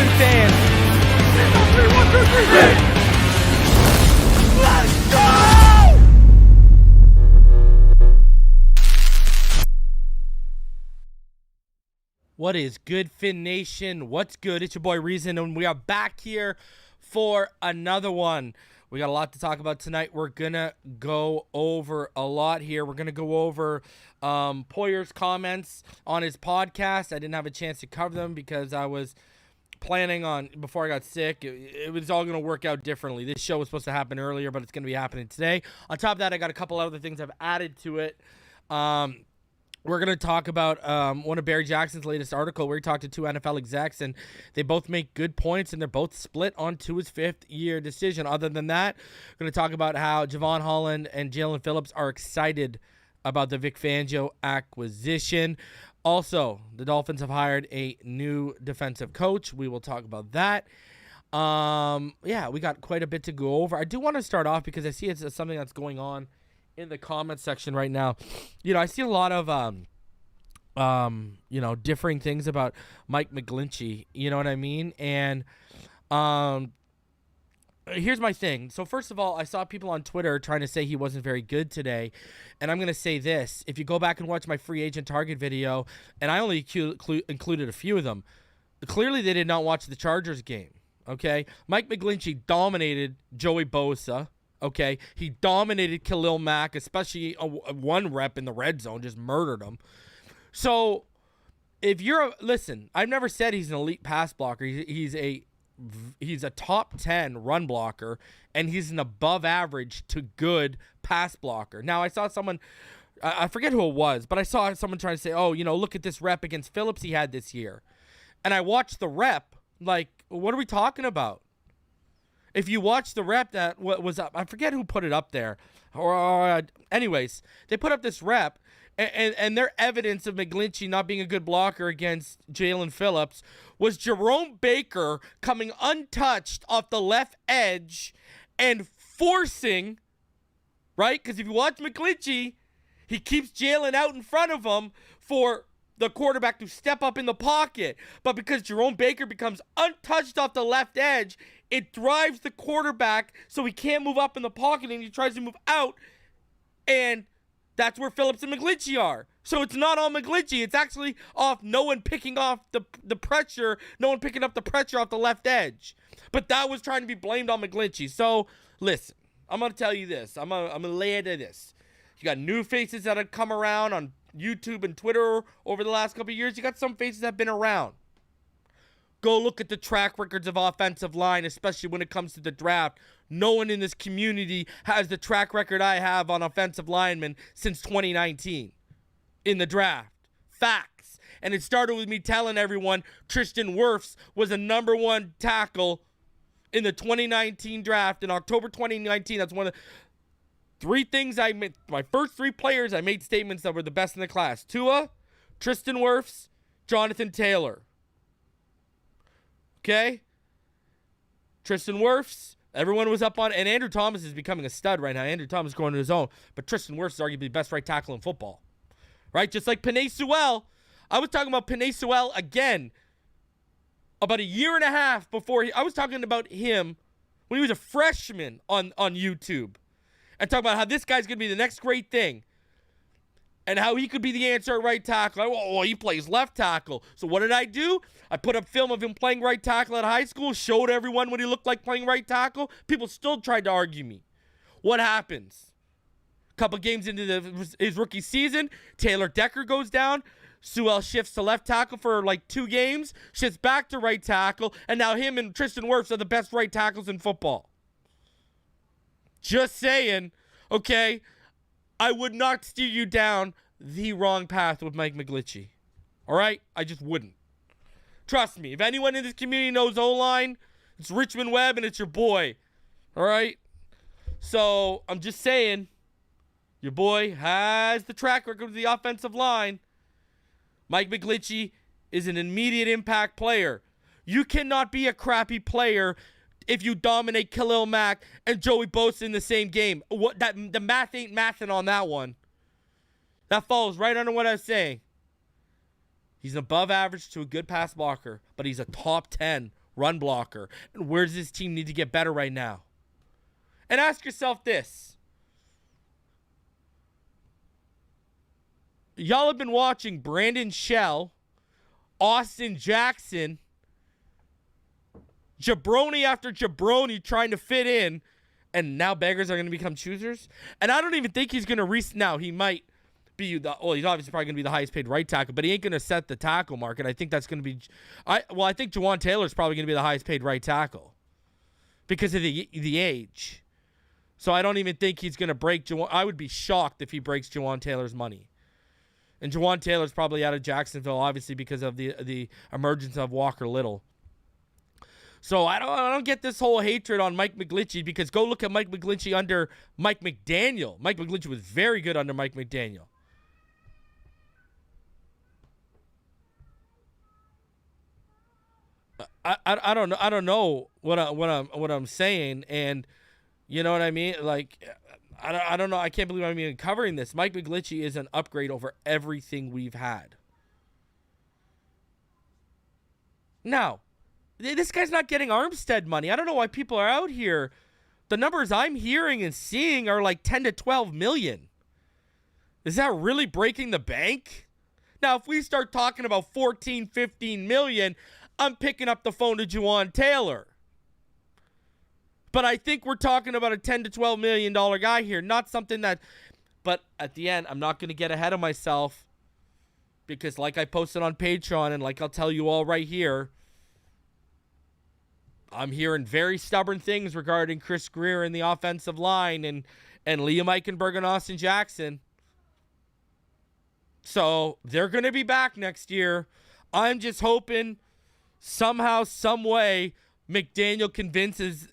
been saying. 3, 1, 2, 3, let's go! What is good, Fin Nation? What's good? It's your boy Reason, and we are back here for another one. We got a lot to talk about tonight. We're going to go over a lot here. We're going to go over Poyer's comments on his podcast. I didn't have a chance to cover them because I was planning on, before I got sick, it was all going to work out differently. This show was supposed to happen earlier, but it's going to be happening today. On top of that, I got a couple other things I've added to it. We're going to talk about one of Barry Jackson's latest article where he talked to two NFL execs, and they both make good points, and they're both split on Tua's fifth-year decision. Other than that, we're going to talk about how Jevon, Holland, and Jaelan Phillips are excited about the Vic Fangio acquisition. Also, the Dolphins have hired a new defensive coach. We will talk about that. Yeah, we got quite a bit to go over. I do want to start off because I see it's something that's going on in the comment section right now. You know, I see a lot of differing things about Mike McGlinchey, you know what I mean? And here's my thing. So first of all, I saw people on Twitter trying to say he wasn't very good today, and I'm going to say this. If you go back and watch my free agent target video, and I only included a few of them, clearly they did not watch the Chargers game, okay? Mike McGlinchey dominated Joey Bosa. Okay, he dominated Khalil Mack, especially a one rep in the red zone, just murdered him. So, if you're listen, I've never said he's an elite pass blocker. He's a top 10 run blocker, and he's an above average to good pass blocker. Now, I saw someone, I forget who it was, but I saw someone trying to say, oh, you know, look at this rep against Phillips he had this year. And I watched the rep, like, what are we talking about? If you watch the rep that was up, I forget who put it up there. Anyways, they put up this rep, and their evidence of McGlinchey not being a good blocker against Jaelan Phillips was Jerome Baker coming untouched off the left edge and forcing, right? Because if you watch McGlinchey, he keeps Jaelan out in front of him for the quarterback to step up in the pocket. But because Jerome Baker becomes untouched off the left edge, it drives the quarterback so he can't move up in the pocket, and he tries to move out, and that's where Phillips and McGlinchey are. So it's not on McGlinchey. It's actually off no one picking off the pressure, no one picking up the pressure off the left edge. But that was trying to be blamed on McGlinchey. So, listen, I'm going to tell you this. I'm going to lay into this. You got new faces that have come around on YouTube and Twitter over the last couple of years. You got some faces that have been around. Go look at the track records of offensive line, especially when it comes to the draft. No one in this community has the track record I have on offensive linemen since 2019 in the draft. Facts. And it started with me telling everyone Tristan Wirfs was a number one tackle in the 2019 draft. In October 2019, that's one of the three things I made. My first three players, I made statements that were the best in the class. Tua, Tristan Wirfs, Jonathan Taylor. Okay? Tristan Wirfs, everyone was up on, and Andrew Thomas is becoming a stud right now. Andrew Thomas is going to his own, but Tristan Wirfs is arguably the best right tackle in football. Right? Just like Penei Sewell. I was talking about Penei Sewell again about a year and a half before I was talking about him when he was a freshman on YouTube. And talking about how this guy's going to be the next great thing. And how he could be the answer at right tackle. Oh, he plays left tackle. So what did I do? I put up film of him playing right tackle at high school, showed everyone what he looked like playing right tackle. People still tried to argue me. What happens? A couple games into his rookie season, Taylor Decker goes down. Sewell shifts to left tackle for like 2 games, shifts back to right tackle, and now him and Tristan Wirfs are the best right tackles in football. Just saying, okay? I would not steer you down the wrong path with Mike McGlinchey. All right? I just wouldn't. Trust me. If anyone in this community knows O-line, it's Richmond Webb and it's your boy. All right? So, I'm just saying, your boy has the track record of the offensive line. Mike McGlinchey is an immediate impact player. You cannot be a crappy player if you dominate Khalil Mack and Joey Bosa in the same game. The math ain't mathing on that one. That falls right under what I was saying. He's an above average to a good pass blocker, but he's a top 10 run blocker. And where does this team need to get better right now? And ask yourself this. Y'all have been watching Brandon Shell, Austin Jackson, jabroni after jabroni trying to fit in, and now beggars are going to become choosers. And I don't even think he's going to now he might be he's obviously probably going to be the highest paid right tackle, but he ain't going to set the tackle market. I think that's going to be I think Jevon Taylor's probably going to be the highest paid right tackle because of the age. So I don't even think he's going to break Jevon. I would be shocked if he breaks Jevon Taylor's money. And Jevon Taylor's probably out of Jacksonville, obviously, because of the emergence of Walker Little. So I don't get this whole hatred on Mike McGlinchey, because go look at Mike McGlinchey under Mike McDaniel. Mike McGlinchey was very good under Mike McDaniel. I don't know what I'm saying, and you know what I mean. Like I don't know. I can't believe I'm even covering this. Mike McGlinchey is an upgrade over everything we've had. Now, this guy's not getting Armstead money. I don't know why people are out here. The numbers I'm hearing and seeing are like 10 to 12 million. Is that really breaking the bank? Now, if we start talking about 14, 15 million, I'm picking up the phone to Jevon Taylor. But I think we're talking about a 10 to 12 million dollar guy here, not something that. But at the end, I'm not going to get ahead of myself, because like I posted on Patreon and like I'll tell you all right here, I'm hearing very stubborn things regarding Chris Grier and the offensive line and Liam Eichenberg and Austin Jackson. So they're going to be back next year. I'm just hoping somehow, some way, McDaniel convinces.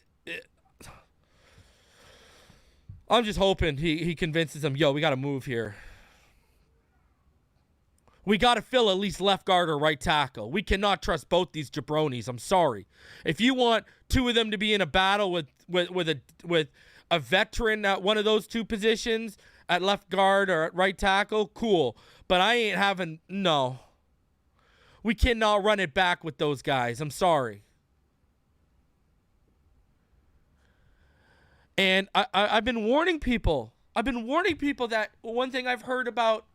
I'm just hoping he convinces them, we got to move here. We got to fill at least left guard or right tackle. We cannot trust both these jabronis. I'm sorry. If you want two of them to be in a battle with a veteran at one of those two positions, at left guard or at right tackle, cool. But I ain't having, no. We cannot run it back with those guys. I'm sorry. And I've been warning people. That one thing I've heard about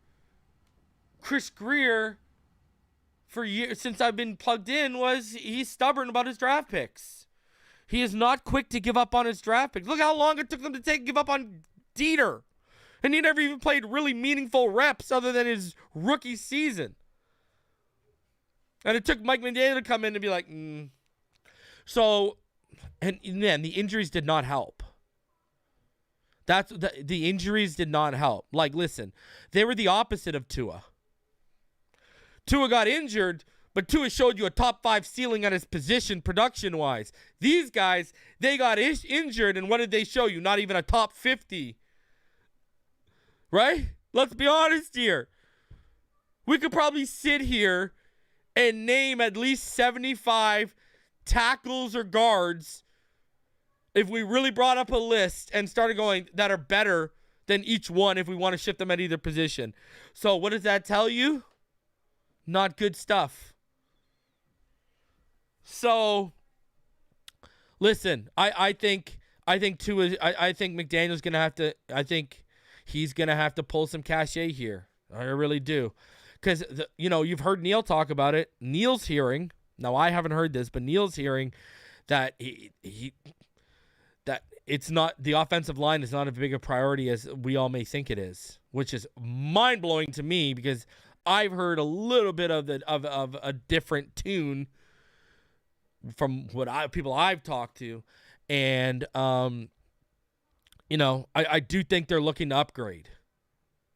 Chris Grier for years since I've been plugged in was he's stubborn about his draft picks. He is not quick to give up on his draft picks. Look how long it took them to give up on Dieter. And he never even played really meaningful reps other than his rookie season. And it took Mike McDaniel to come in and be like, So, and man, the injuries did not help. The injuries did not help. Like, listen, they were the opposite of Tua. Tua got injured, but Tua showed you a top 5 ceiling on his position production-wise. These guys, they got injured, and what did they show you? Not even a top 50. Right? Let's be honest here. We could probably sit here and name at least 75 tackles or guards if we really brought up a list and started going that are better than each one if we want to shift them at either position. So what does that tell you? Not good stuff. So listen, I think McDaniel's gonna have to. I think he's gonna have to pull some cachet here. I really do, because you've heard Neil talk about it. Neil's hearing. Now I haven't heard this, but Neil's hearing that that it's not, the offensive line is not as big a priority as we all may think it is, which is mind blowing to me because I've heard a little bit of a different tune from people I've talked to, and I do think they're looking to upgrade.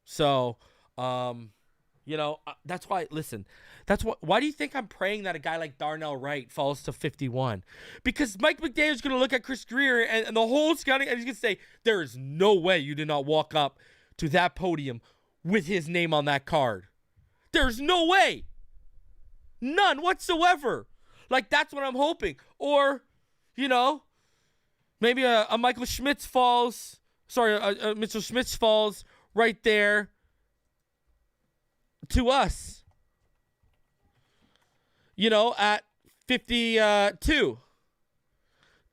So, that's why. Listen, that's what. Why do you think I'm praying that a guy like Darnell Wright falls to 51? Because Mike McDaniel's going to look at Chris Grier and the whole scouting, and he's going to say, "There is no way you did not walk up to that podium with his name on that card. There's no way. None whatsoever." Like, that's what I'm hoping. Or, maybe a Michael Schmitz falls. Sorry, Mitchell Schmitz falls right there to us. At 52.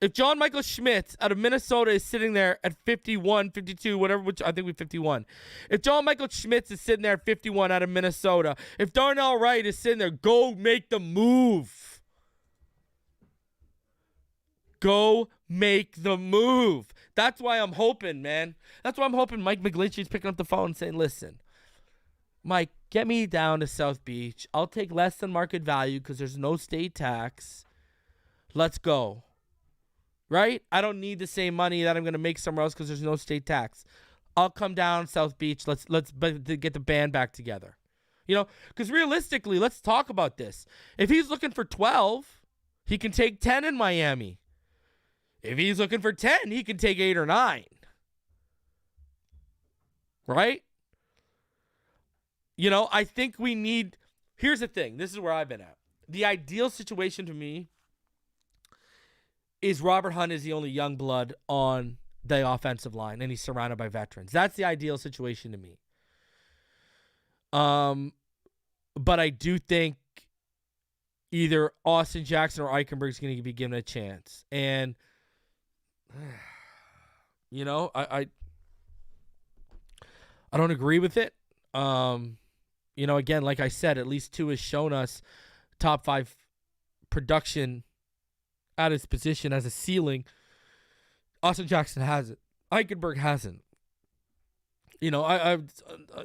If John Michael Schmitz out of Minnesota is sitting there at 51, 52, whatever, which I think we're 51. If John Michael Schmitz is sitting there at 51 out of Minnesota, if Darnell Wright is sitting there, go make the move. Go make the move. That's why I'm hoping, man. That's why I'm hoping Mike McGlinchey is picking up the phone and saying, listen, Mike, get me down to South Beach. I'll take less than market value because there's no state tax. Let's go. Right? I don't need the same money that I'm going to make somewhere else because there's no state tax. I'll come down South Beach. Let's get the band back together. You know, because realistically, let's talk about this. If he's looking for 12, he can take 10 in Miami. If he's looking for 10, he can take 8 or 9. Right? You know, I think we need... Here's the thing. This is where I've been at. The ideal situation to me is Robert Hunt is the only young blood on the offensive line, and he's surrounded by veterans. That's the ideal situation to me. But I do think either Austin Jackson or Eichenberg is going to be given a chance. And, you know, I don't agree with it. You know, again, like I said, at least Tua has shown us top 5 production at his position as a ceiling. Austin Jackson hasn't. Eichenberg hasn't. You know,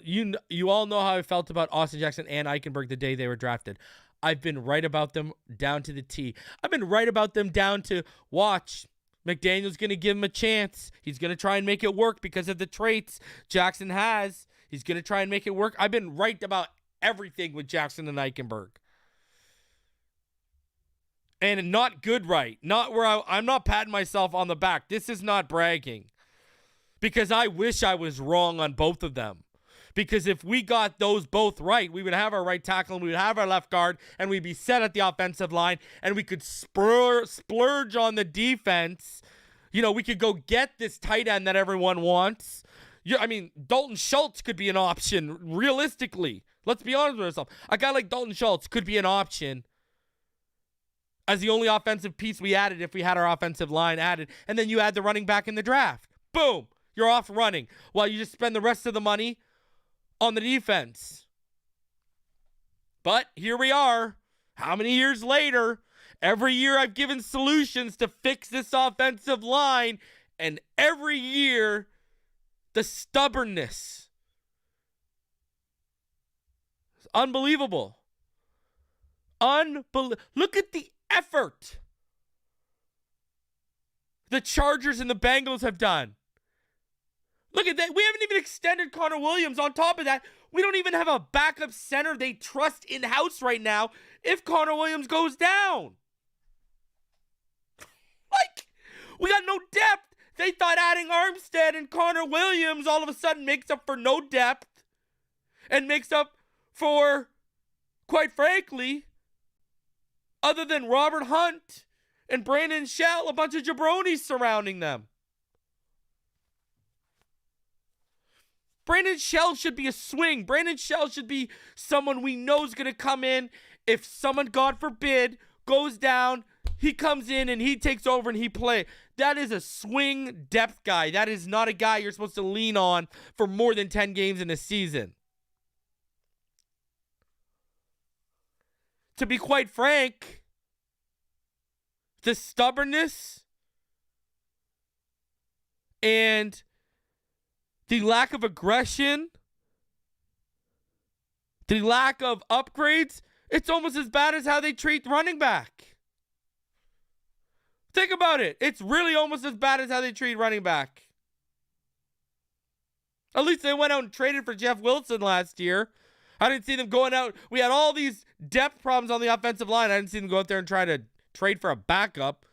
you all know how I felt about Austin Jackson and Eichenberg the day they were drafted. I've been right about them down to the T. I've been right about them down to watch. McDaniel's going to give him a chance. He's going to try and make it work because of the traits Jackson has. He's going to try and make it work. I've been right about everything with Jackson and Eichenberg. And not good right. Not where I'm not patting myself on the back. This is not bragging. Because I wish I was wrong on both of them. Because if we got those both right, we would have our right tackle and we would have our left guard and we'd be set at the offensive line and we could splurge on the defense. You know, we could go get this tight end that everyone wants. I mean, Dalton Schultz could be an option, realistically. Let's be honest with ourselves. A guy like Dalton Schultz could be an option as the only offensive piece we added if we had our offensive line added. And then you add the running back in the draft. Boom. You're off running while you just spend the rest of the money on the defense. But here we are. How many years later? Every year I've given solutions to fix this offensive line. And every year, the stubbornness. It's unbelievable. Look at the effort the Chargers and the Bengals have done. Look at that. We haven't even extended Connor Williams. On top of that, we don't even have a backup center they trust in-house right now if Connor Williams goes down. Like, we got no depth. They thought adding Armstead and Connor Williams all of a sudden makes up for no depth and makes up for, quite frankly, other than Robert Hunt and Brandon Shell, a bunch of jabronis surrounding them. Brandon Shell should be a swing. Brandon Shell should be someone we know is going to come in. If someone, God forbid, goes down, he comes in and he takes over and he plays. That is a swing depth guy. That is not a guy you're supposed to lean on for more than 10 games in a season. To be quite frank, the stubbornness and the lack of aggression, the lack of upgrades, it's almost as bad as how they treat running back. Think about it. It's really almost as bad as how they treat running back. At least they went out and traded for Jeff Wilson last year. I didn't see them going out. We had all these depth problems on the offensive line. I didn't see them go out there and try to trade for a backup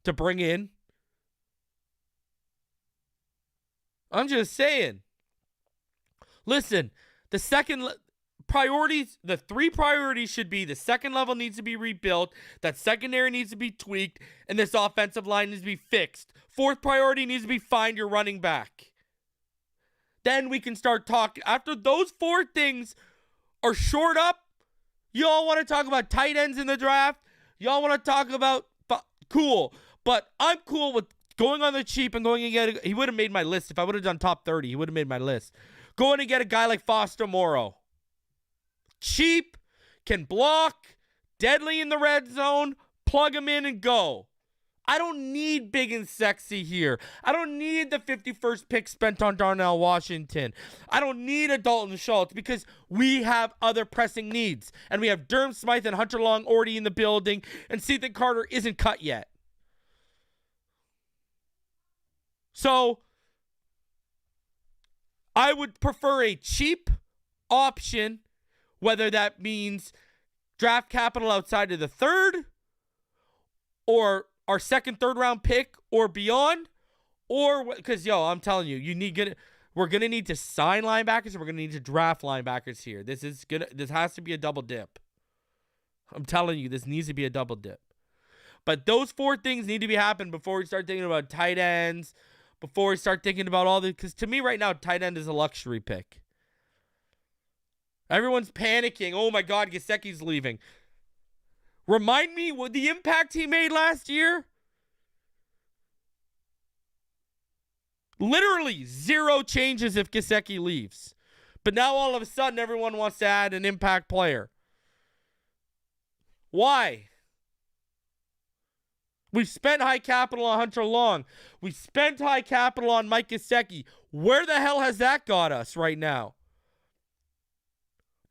to bring in. I'm just saying. Listen, the three priorities should be the second level needs to be rebuilt, that secondary needs to be tweaked, and this offensive line needs to be fixed. Fourth priority needs to be find your running back. Then we can start talking. After those four things are shored up, you all want to talk about tight ends in the draft? Y'all want to talk about cool, but I'm cool with going on the cheap and going and get he would have made my list if I would have done top 30. He would have made my list. Going to get a guy like Foster Moreau. Cheap, can block, deadly in the red zone, plug him in and go. I don't need big and sexy here. I don't need the 51st pick spent on Darnell Washington. I don't need a Dalton Schultz because we have other pressing needs. And we have Durham Smythe and Hunter Long already in the building, and Ethan Carter isn't cut yet. So I would prefer a cheap option, whether that means draft capital outside of the third or our second, third round pick or beyond, or because I'm telling you, we're gonna need to sign linebackers and we're gonna need to draft linebackers here. This has to be a double dip. I'm telling you, this needs to be a double dip. But those 4 things need to be happening before we start thinking about tight ends, before we start thinking about all the, because to me right now, tight end is a luxury pick. Everyone's panicking. Oh my God, Gesicki's leaving. Remind me what the impact he made last year? Literally 0 changes if Gesicki leaves. But now all of a sudden everyone wants to add an impact player. Why? We've spent high capital on Hunter Long. We spent high capital on Mike Gesicki. Where the hell has that got us right now?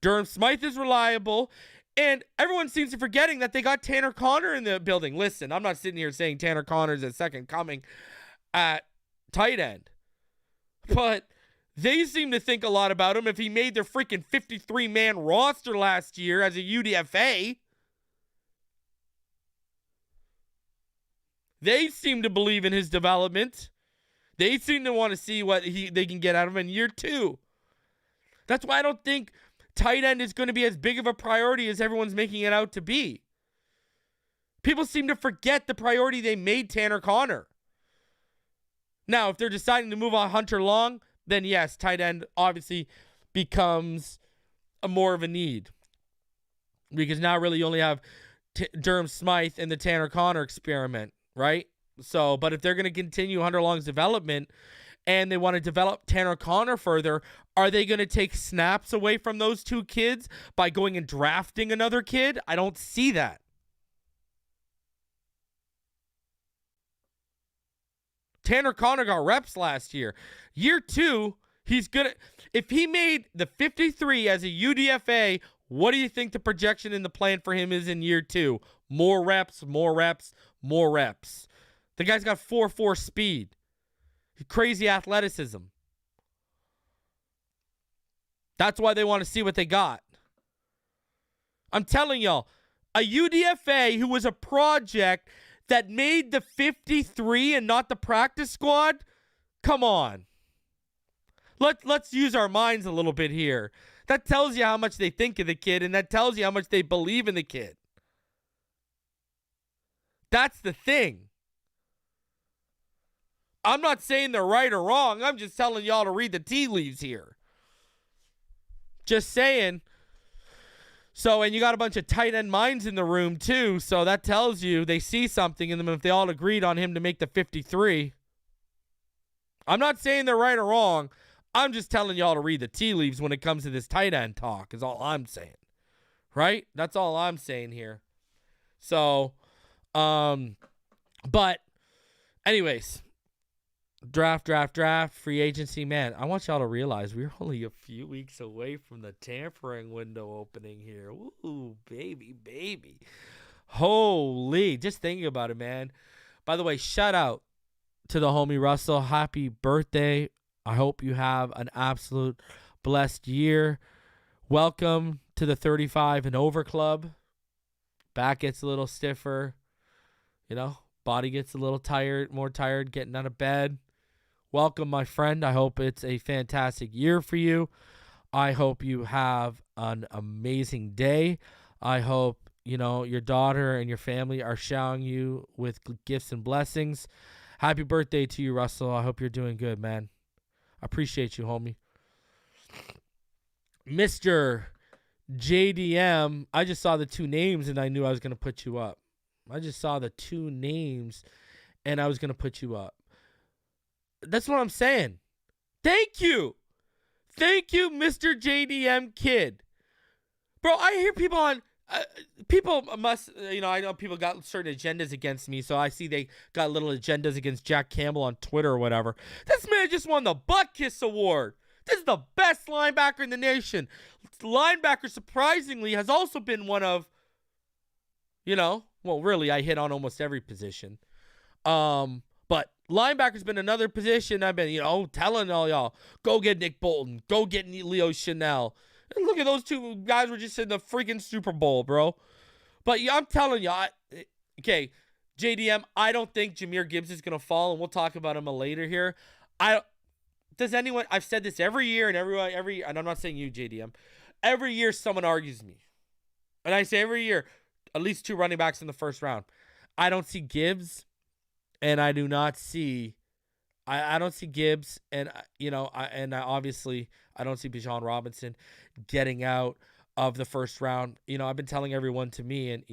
Durham Smythe is reliable. And everyone seems to be forgetting that they got Tanner Conner in the building. Listen, I'm not sitting here saying Tanner Conner's a second coming at tight end. But they seem to think a lot about him if he made their freaking 53-man roster last year as a UDFA. They seem to believe in his development. They seem to want to see what they can get out of him in year 2. That's why I don't think tight end is going to be as big of a priority as everyone's making it out to be. People seem to forget the priority they made Tanner Conner. Now, if they're deciding to move on Hunter Long, then yes, tight end obviously becomes more of a need. Because now really you only have Durham Smythe and the Tanner Conner experiment, right? So, but if they're going to continue Hunter Long's development and they want to develop Tanner Conner further, are they going to take snaps away from those 2 kids by going and drafting another kid? I don't see that. Tanner Conner got reps last year. Year 2, he's going to... If he made the 53 as a UDFA, what do you think the projection and the plan for him is in year 2? More reps, more reps, more reps. The guy's got 4.4 speed. Crazy athleticism. That's why they want to see what they got. I'm telling y'all, a UDFA who was a project that made the 53 and not the practice squad? Come on. Let's use our minds a little bit here. That tells you how much they think of the kid, and that tells you how much they believe in the kid. That's the thing. I'm not saying they're right or wrong. I'm just telling y'all to read the tea leaves here. Just saying. So, and you got a bunch of tight end minds in the room too. So that tells you they see something in them if they all agreed on him to make the 53. I'm not saying they're right or wrong. I'm just telling y'all to read the tea leaves when it comes to this tight end talk is all I'm saying. Right? That's all I'm saying here. So, but anyways, draft, free agency, man. I want y'all to realize we're only a few weeks away from the tampering window opening here. Ooh, baby. Holy, just thinking about it, man. By the way, shout out to the homie Russell. Happy birthday. I hope you have an absolute blessed year. Welcome to the 35 and over club. Back gets a little stiffer. Body gets a little more tired getting out of bed. Welcome, my friend. I hope it's a fantastic year for you. I hope you have an amazing day. I hope, your daughter and your family are showering you with gifts and blessings. Happy birthday to you, Russell. I hope you're doing good, man. I appreciate you, homie. Mr. JDM, I just saw the 2 names and I knew I was going to put you up. I just saw the 2 names, and I was going to put you up. That's what I'm saying. Thank you. Thank you, Mr. JDM Kid. Bro, I hear people on... people must... I know people got certain agendas against me, so I see they got little agendas against Jack Campbell on Twitter or whatever. This man just won the Butt Kiss Award. This is the best linebacker in the nation. Linebacker, surprisingly, has also been one of... well, really, I hit on almost every position. But linebacker's been another position I've been, telling all y'all, go get Nick Bolton, go get Leo Chanel. And look at those 2 guys were just in the freaking Super Bowl, bro. But yeah, I'm telling you, okay, JDM, I don't think Jahmyr Gibbs is going to fall, and we'll talk about him later here. I've said this every year, and and I'm not saying you, JDM. Every year someone argues me. And I say every year, at least 2 running backs in the first round. I don't see Gibbs, and I do not see I don't see Gibbs, and obviously I don't see Bijan Robinson getting out of the first round. I've been telling everyone to me, and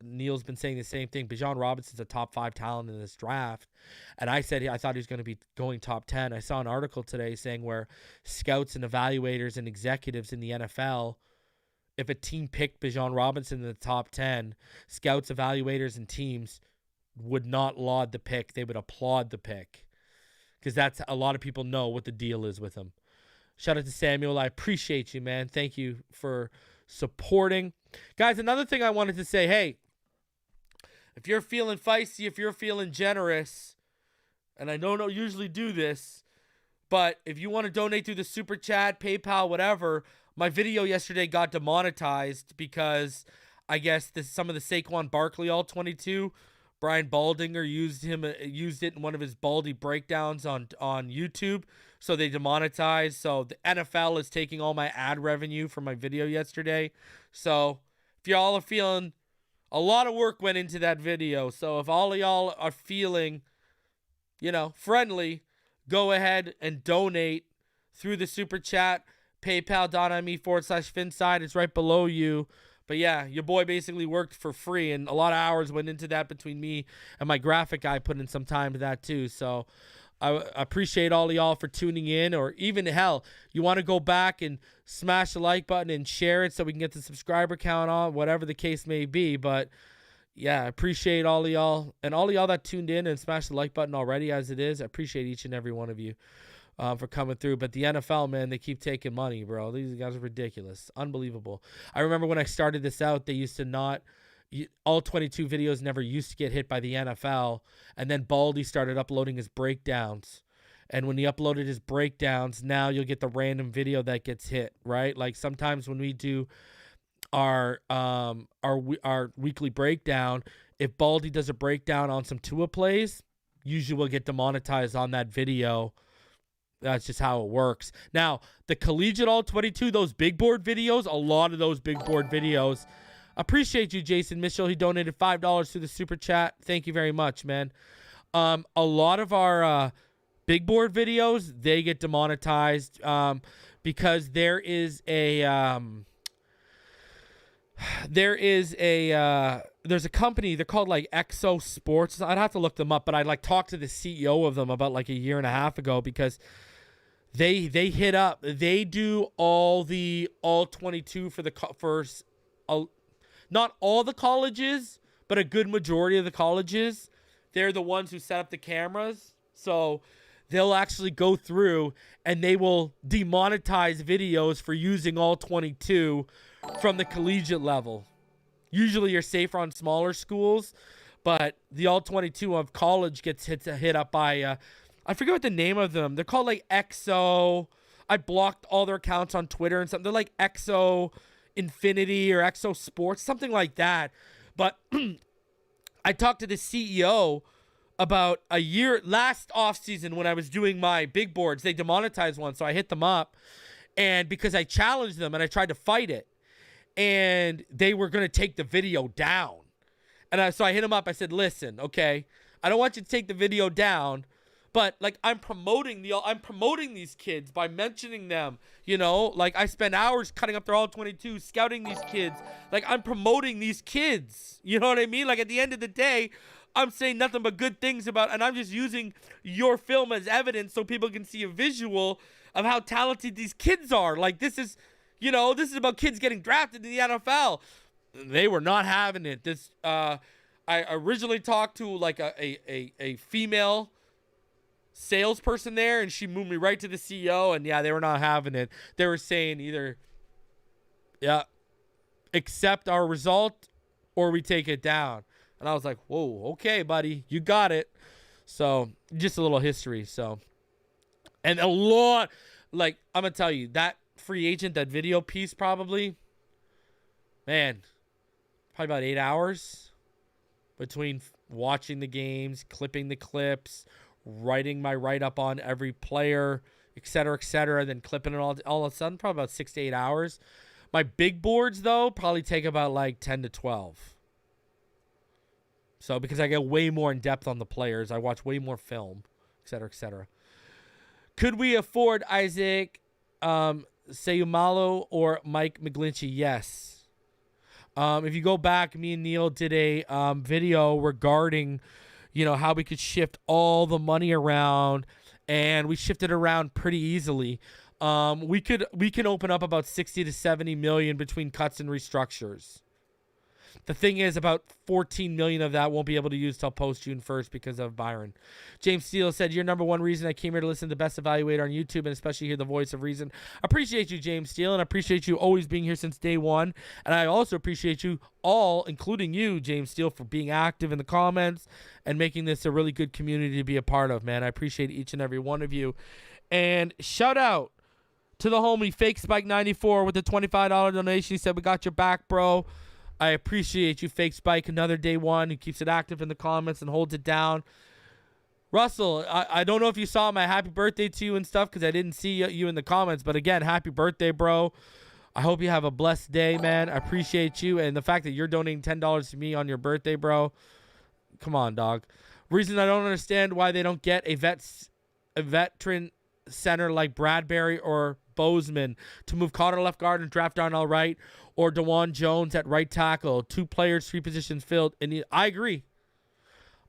Neil's been saying the same thing. Bijan Robinson's a top 5 talent in this draft, and I said I thought he was going to be going top 10. I saw an article today saying where scouts and evaluators and executives in the NFL, if a team picked Bijan Robinson in the top 10, scouts, evaluators, and teams would not laud the pick. They would applaud the pick, because that's a lot of people know what the deal is with him. Shout out to Samuel. I appreciate you, man. Thank you for supporting. Guys, another thing I wanted to say, hey, if you're feeling feisty, if you're feeling generous, and I don't usually do this, but if you want to donate through the Super Chat, PayPal, whatever, my video yesterday got demonetized because I guess some of the Saquon Barkley All-22, Brian Baldinger used it in one of his Baldy breakdowns on YouTube, so they demonetized. So the NFL is taking all my ad revenue from my video yesterday. So if y'all are feeling, a lot of work went into that video. So if all of y'all are feeling, friendly, go ahead and donate through the Super Chat, paypal.me/Phinside. It's right below you. But yeah, your boy basically worked for free, and a lot of hours went into that between me and my graphic guy put in some time to that too. So I appreciate all of y'all for tuning in, or even hell, you want to go back and smash the like button and share it so we can get the subscriber count on, whatever the case may be. But yeah, I appreciate all of y'all, and all of y'all that tuned in and smashed the like button already as it is. I appreciate each and every one of you for coming through. But the NFL, man, they keep taking money, bro. These guys are ridiculous. Unbelievable. I remember when I started this out, they used to not, all 22 videos never used to get hit by the NFL. And then Baldy started uploading his breakdowns. And when he uploaded his breakdowns, now you'll get the random video that gets hit, right? Like sometimes when we do our weekly breakdown, if Baldy does a breakdown on some Tua plays, usually we'll get demonetized on that video. That's just how it works. Now, the collegiate all-22, those big board videos, a lot of those big board videos. Appreciate you, Jason Mitchell. He donated $5 to the Super Chat. Thank you very much, man. A lot of our big board videos, they get demonetized because there's a company, they're called like Exo Sports. I'd have to look them up, but I talked to the CEO of them about like a year and a half ago, because they hit up, they do all the all-22 for not all the colleges, but a good majority of the colleges. They're the ones who set up the cameras. So they'll actually go through and they will demonetize videos for using all 22 from the collegiate level. Usually you're safer on smaller schools, but the all 22 of college gets hit up by, I forget what the name of them. They're called like EXO. I blocked all their accounts on Twitter and something. They're like EXO Infinity or EXO Sports, something like that. But I talked to the CEO about a year, last offseason when I was doing my big boards. They demonetized one, so I hit them up. And because I challenged them and I tried to fight it, and they were going to take the video down. And so I hit him up. I said, listen, okay, I don't want you to take the video down, But like I'm promoting these kids by mentioning them, you know? Like I spend hours cutting up their all 22, scouting these kids. Like I'm promoting these kids. You know what I mean? Like at the end of the day, I'm saying nothing but good things about, and I'm just using your film as evidence so people can see a visual of how talented these kids are. Like this is, you know, this is about kids getting drafted in the NFL. They were not having it. I originally talked to like a female salesperson there, and she moved me right to the CEO, and yeah, they were not having it. They were saying either, yeah, accept our result or we take it down. And I was like, whoa, okay, buddy, you got it. So just a little history. So, and a lot, like I'm gonna tell you, that free agent, that video piece, probably about 8 hours between watching the games, clipping the clips, writing my write-up on every player, et cetera, then clipping it all of a sudden, probably about 6 to 8 hours. My big boards, though, probably take about like 10 to 12. So because I get way more in depth on the players, I watch way more film, et cetera. Could we afford Isaac Seumalo or Mike McGlinchey? Yes. If you go back, me and Neil did a video regarding, you know, how we could shift all the money around, and we shifted around pretty easily. We can open up about 60 to 70 million between cuts and restructures. The thing is, about 14 million of that won't be able to use till post June 1st because of Byron. James Steele said, "You're number one reason I came here to listen to the best evaluator on YouTube and especially hear the voice of reason." I appreciate you, James Steele, and I appreciate you always being here since day one. And I also appreciate you all, including you, James Steele, for being active in the comments and making this a really good community to be a part of, man. I appreciate each and every one of you. And shout out to the homie Fake Spike 94 with the $25 donation. He said, "We got your back, bro." I appreciate you, Fake Spike, another day one who keeps it active in the comments and holds it down. Russell, I don't know if you saw my happy birthday to you and stuff because I didn't see you in the comments. But again, happy birthday, bro. I hope you have a blessed day, man. I appreciate you. And the fact that you're donating $10 to me on your birthday, bro. Come on, dog. Reason I don't understand why they don't get a veteran center like Bradbury or Bozeman to move Connor left guard and draft Darnell Wright, or DeJuan Jones at right tackle. 2 players, 3 positions filled. And I agree.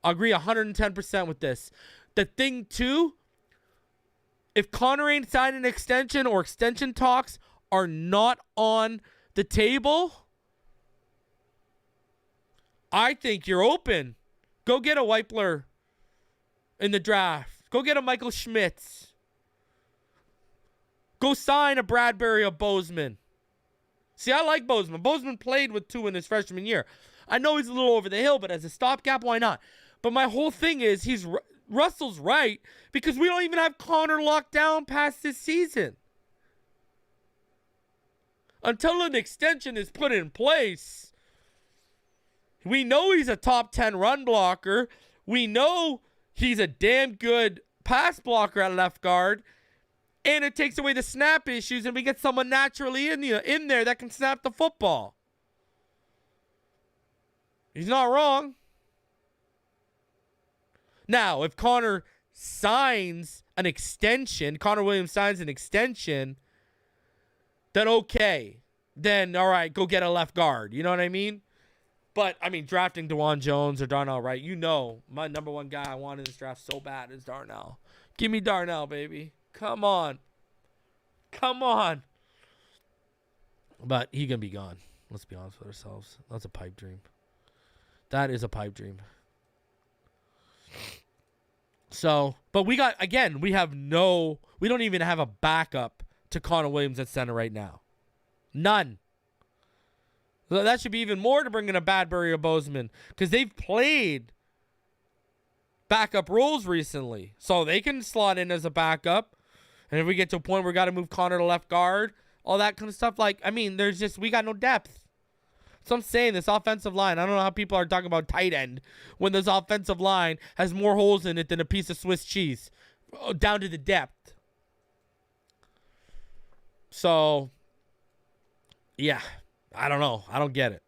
I agree 110% with this. The thing, too, if Connor ain't signed an extension or extension talks are not on the table, I think you're open. Go get a Weipler in the draft. Go get a Michael Schmitz. Go sign a Bradbury or Bozeman. See, I like Bozeman. Bozeman played with 2 in his freshman year. I know he's a little over the hill, but as a stopgap, why not? But my whole thing is Russell's right because we don't even have Connor locked down past this season. Until an extension is put in place, we know he's a top 10 run blocker. We know he's a damn good pass blocker at left guard. And it takes away the snap issues, and we get someone naturally in there that can snap the football. He's not wrong. Now, if Connor signs an extension, Connor Williams signs an extension, then okay. Then, all right, go get a left guard. You know what I mean? But, I mean, drafting DeJuan Jones or Darnell Wright, you know, my number one guy I want in this draft so bad is Darnell. Give me Darnell, baby. Come on. But he gonna be gone. Let's be honest with ourselves. That's a pipe dream. That is a pipe dream. So, but we don't even have a backup to Connor Williams at center right now. None. So that should be even more to bring in a Bradbury or Bozeman because they've played backup roles recently. So they can slot in as a backup. And if we get to a point where we got to move Connor to left guard, all that kind of stuff, like, I mean, we got no depth. So I'm saying this offensive line, I don't know how people are talking about tight end when this offensive line has more holes in it than a piece of Swiss cheese, down to the depth. So, yeah, I don't know. I don't get it.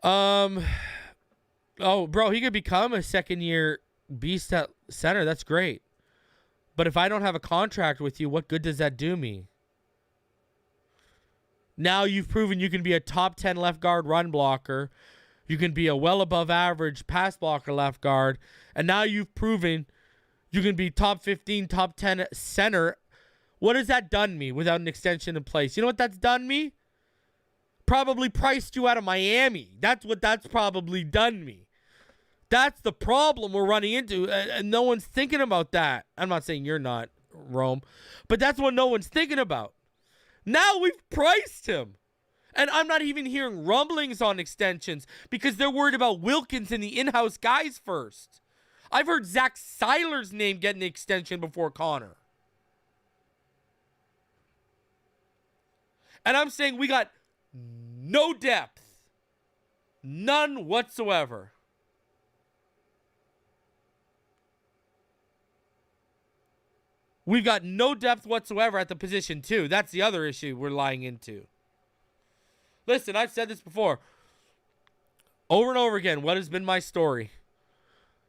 Oh, bro, he could become a second-year beast at center. That's great. But if I don't have a contract with you, what good does that do me? Now you've proven you can be a top 10 left guard run blocker. You can be a well above average pass blocker left guard. And now you've proven you can be top 15, top 10 center. What has that done me without an extension in place? You know what that's done me? Probably priced you out of Miami. That's what that's probably done me. That's the problem we're running into, and no one's thinking about that. I'm not saying you're not, Rome, but that's what no one's thinking about. Now we've priced him. And I'm not even hearing rumblings on extensions because they're worried about Wilkins and the in-house guys first. I've heard Zach Seiler's name getting the extension before Connor. And I'm saying we got no depth. None whatsoever. We've got no depth whatsoever at the position, too. That's the other issue we're lying into. Listen, I've said this before. Over and over again, what has been my story?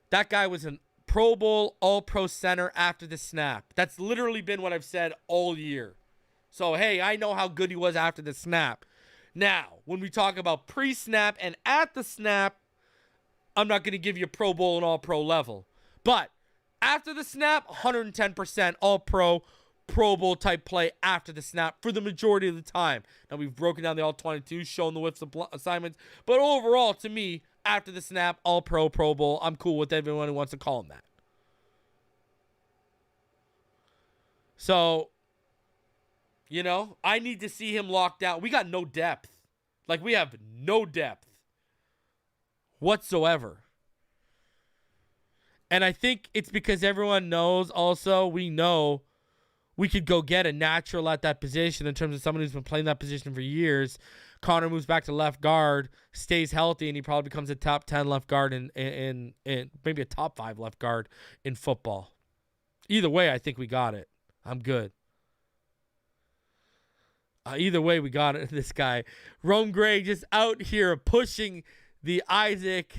That guy was a Pro Bowl, All-Pro center after the snap. That's literally been what I've said all year. So, hey, I know how good he was after the snap. Now, when we talk about pre-snap and at the snap, I'm not going to give you a Pro Bowl and All-Pro level. But after the snap, 110% All-Pro, Pro Bowl type play after the snap for the majority of the time. Now, we've broken down the All-22, shown the whiffs assignments. But overall, to me, after the snap, All-Pro, Pro Bowl, I'm cool with everyone who wants to call him that. So, you know, I need to see him locked down. We got no depth. Like, we have no depth whatsoever. And I think it's because everyone knows also, we know we could go get a natural at that position in terms of someone who's been playing that position for years. Connor moves back to left guard, stays healthy, and he probably becomes a top 10 left guard in maybe a top 5 left guard in football. Either way, I think we got it. I'm good. Either way, we got it. This guy. Rome Gray just out here pushing the Isaac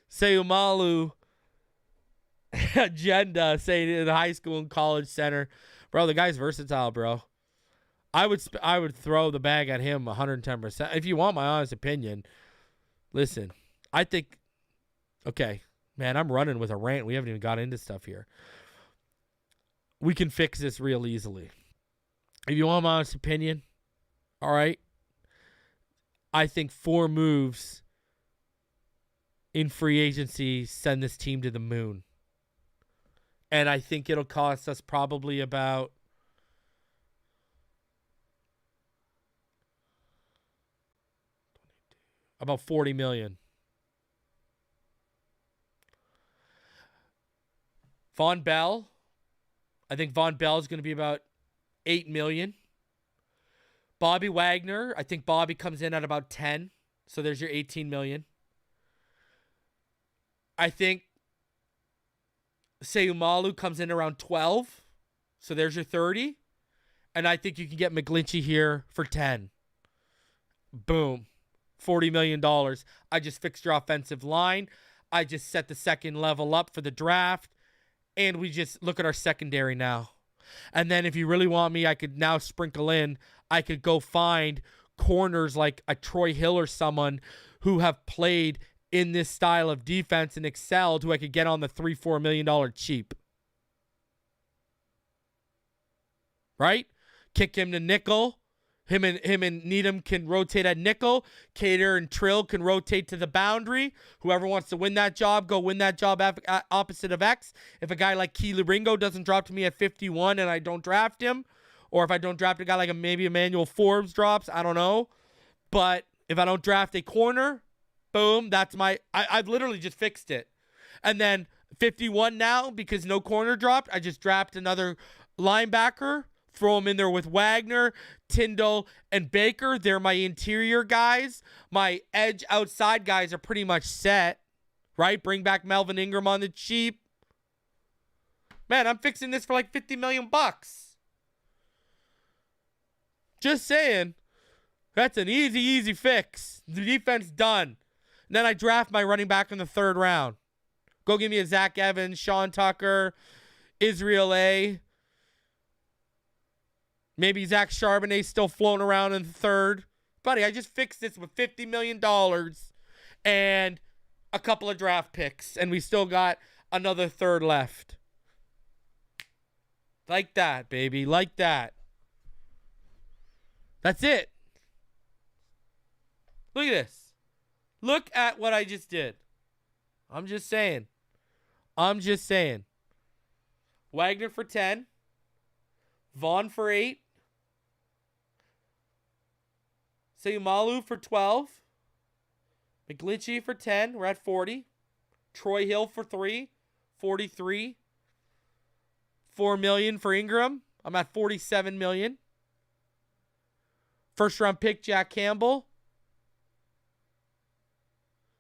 Seumalo agenda, saying in the high school and college center. Bro, the guy's versatile, bro. I would throw the bag at him 110%. If you want my honest opinion, listen, I think, okay, man, I'm running with a rant. We haven't even got into stuff here. We can fix this real easily. If you want my honest opinion, all right, I think 4 moves in free agency send this team to the moon. And I think it'll cost us probably about $40 million. Von Bell, I think Von Bell is going to be about $8 million. Bobby Wagner, I think Bobby comes in at about 10. So there's your $18 million. I think Seumalo comes in around 12. So there's your 30. And I think you can get McGlinchey here for 10. Boom. $40 million. I just fixed your offensive line. I just set the second level up for the draft. And we just look at our secondary now. And then if you really want me, I could now sprinkle in. I could go find corners like a Troy Hill or someone who have played in this style of defense and excelled, who I could get on the $3-4 million cheap. Right? Kick him to nickel. Him and Needham can rotate at nickel. Cater and Trill can rotate to the boundary. Whoever wants to win that job, go win that job opposite of X. If a guy like Keely Ringo doesn't drop to me at 51 and I don't draft him, or if I don't draft a guy like maybe Emmanuel Forbes drops, I don't know. But if I don't draft a corner, boom, that's I've literally just fixed it. And then 51 now, because no corner dropped, I just draft another linebacker. Throw them in there with Wagner, Tyndall, and Baker. They're my interior guys. My edge outside guys are pretty much set, right? Bring back Melvin Ingram on the cheap. Man, I'm fixing this for like $50 million. Just saying. That's an easy fix. The defense done. And then I draft my running back in the 3rd round. Go give me a Zach Evans, Sean Tucker, Israel A. Maybe Zach Charbonnet still floating around in the 3rd. Buddy, I just fixed this with $50 million and a couple of draft picks, and we still got another 3rd left. Like that, baby. Like that. That's it. Look at this. Look at what I just did. I'm just saying. Wagner for 10. Vaughn for 8. Sayumalu for 12. McGlinchey for 10. We're at 40. Troy Hill for 3. 43. $4 million for Ingram. I'm at $47 million. 1st round pick, Jack Campbell.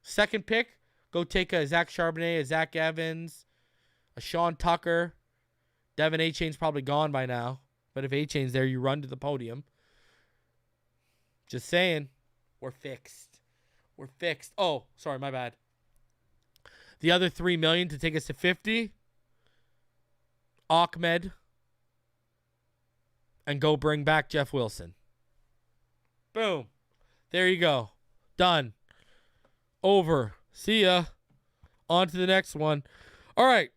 2nd pick, go take a Zach Charbonnet, a Zach Evans, a Sean Tucker. Devin A-Chain's probably gone by now. But if A-Chain's there, you run to the podium. Just saying. We're fixed. Oh, sorry, my bad. The other $3 million to take us to 50. Ahmed. And go bring back Jeff Wilson. Boom. There you go. Done. Over. See ya. On to the next one. All right.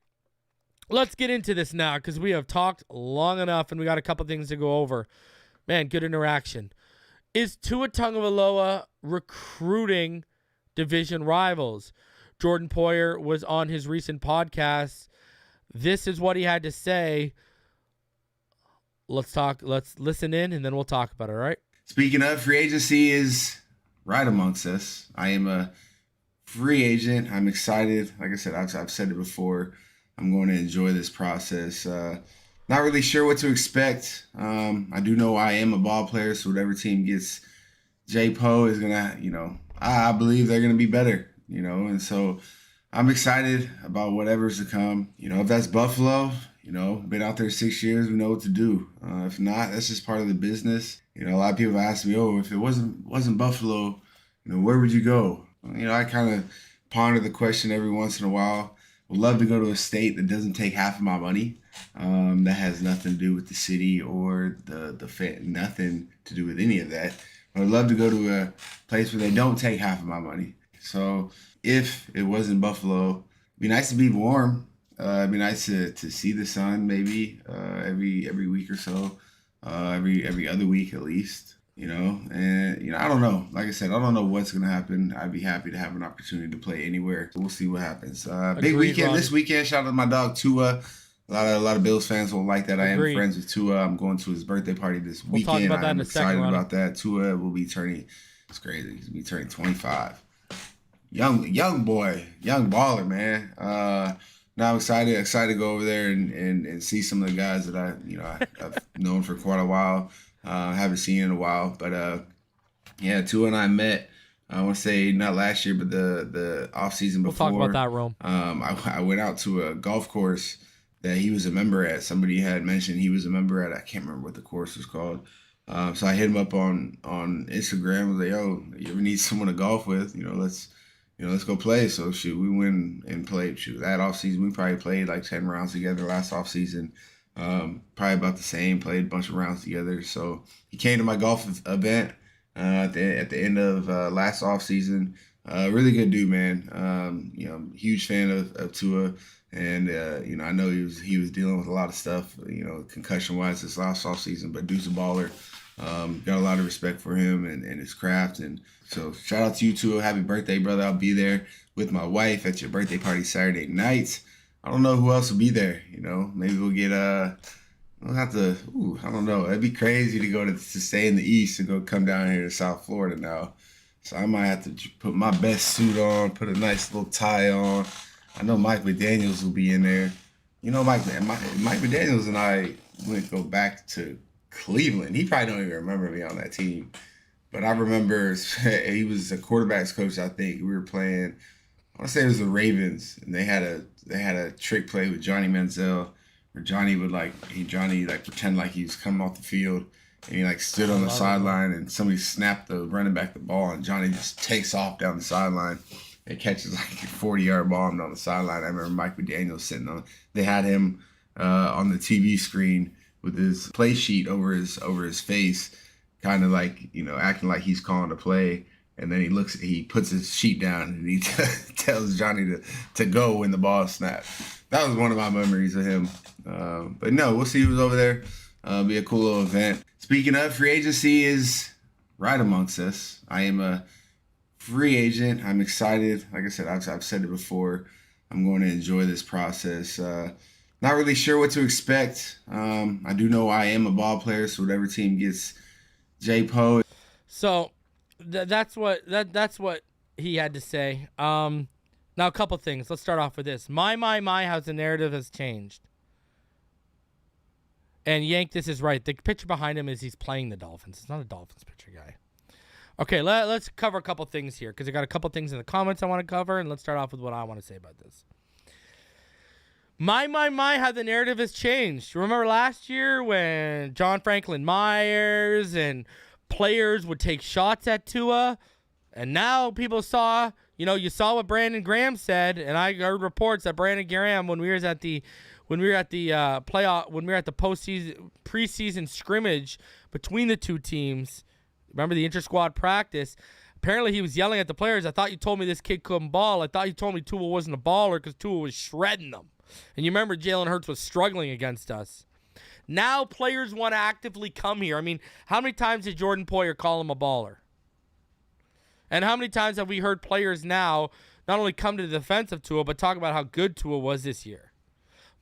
Let's get into this now because we have talked long enough and we got a couple things to go over. Man, good interaction. Is Tua Tagovailoa recruiting division rivals? Jordan Poyer was on his recent podcast. This is what he had to say. Let's listen in and then we'll talk about it, all right? Speaking of, free agency is right amongst us. I am a free agent. I'm excited. Like I said, I've said it before. I'm going to enjoy this process. Not really sure what to expect. I do know I am a ball player, so whatever team gets J. Poe is going to, I believe they're going to be better, and so I'm excited about whatever's to come. If that's Buffalo, been out there 6 years, we know what to do. If not, that's just part of the business. A lot of people ask me, if it wasn't Buffalo, where would you go? I kind of ponder the question every once in a while. Would love to go to a state that doesn't take half of my money. That has nothing to do with the city or the fan, nothing to do with any of that. But I'd love to go to a place where they don't take half of my money. So if it wasn't Buffalo, it'd be nice to be warm. It'd be nice to see the sun maybe every week or so, every other week at least. And I don't know. Like I said, I don't know what's gonna happen. I'd be happy to have an opportunity to play anywhere. So we'll see what happens. Big weekend this weekend. Shout out to my dog Tua. A lot of Bills fans won't like that. I am friends with Tua. I'm going to his birthday party this weekend. We'll talk about that in a second. I'm excited about that. Tua will be turning. It's crazy. He's gonna be turning 25. Young boy, young baller, man. Now I'm excited to go over there and see some of the guys that I've known for quite a while. Haven't seen in a while, but Tua and I met. I want to say not last year, but the off season before. We'll talk about that, Rome. I went out to a golf course that he was a member at. Somebody had mentioned he was a member at. I can't remember what the course was called. So I hit him up on Instagram. I was like, "Yo, you ever need someone to golf with? Let's go play." So we went and played. That off season we probably played like 10 rounds together. Last off season. Probably about the same, played a bunch of rounds together. So he came to my golf event at the end of last off season. Really good dude, man. Huge fan of Tua, and I know he was dealing with a lot of stuff, concussion wise this last off season. But dude's a baller. Got a lot of respect for him and his craft, and so shout out to you, Tua. Happy birthday, brother! I'll be there with my wife at your birthday party Saturday night. I don't know who else will be there. Maybe we'll get we'll have to. I don't know. It'd be crazy to go to stay in the East and go come down here to South Florida now. So I might have to put my best suit on, put a nice little tie on. I know Mike McDaniels will be in there. Mike McDaniels and I went go back to Cleveland. He probably don't even remember me on that team, but I remember he was a quarterbacks coach. I think we were playing. I want to say it was the Ravens, and they had a trick play with Johnny Manziel, where Johnny would pretend like he was coming off the field, and he like stood on the sideline, and somebody snapped the running back the ball, and Johnny just takes off down the sideline and catches like a 40-yard bomb down the sideline. I remember Mike McDaniel sitting on. They had him on the TV screen with his play sheet over his face, kind of like, you know, acting like he's calling the play. And then he puts his sheet down, and he tells Johnny to go when the ball snapped. That was one of my memories of him. But no, we'll see who's over there. Be a cool little event. Speaking of, free agency is right amongst us. I am a free agent. I'm excited. Like I said, I've said it before. I'm going to enjoy this process. Not really sure what to expect. I do know I am a ball player, so whatever team gets J-Po. So that's what he had to say. Now a couple things. Let's start off with this. My, how the narrative has changed. And Yank, this is right. The picture behind him is he's playing the Dolphins. It's not a Dolphins picture, guy. Okay, let's cover a couple things here because I got a couple things in the comments I want to cover, and let's start off with what I want to say about this. My, how the narrative has changed. Remember last year when John Franklin Myers and players would take shots at Tua, and now people saw, you saw what Brandon Graham said, and I heard reports that Brandon Graham, when we were at the preseason scrimmage between the two teams, remember the inter-squad practice, apparently he was yelling at the players, I thought you told me this kid couldn't ball. I thought you told me Tua wasn't a baller because Tua was shredding them. And you remember Jalen Hurts was struggling against us. Now players want to actively come here. I mean, how many times did Jordan Poyer call him a baller? And how many times have we heard players now not only come to the defense of Tua, but talk about how good Tua was this year?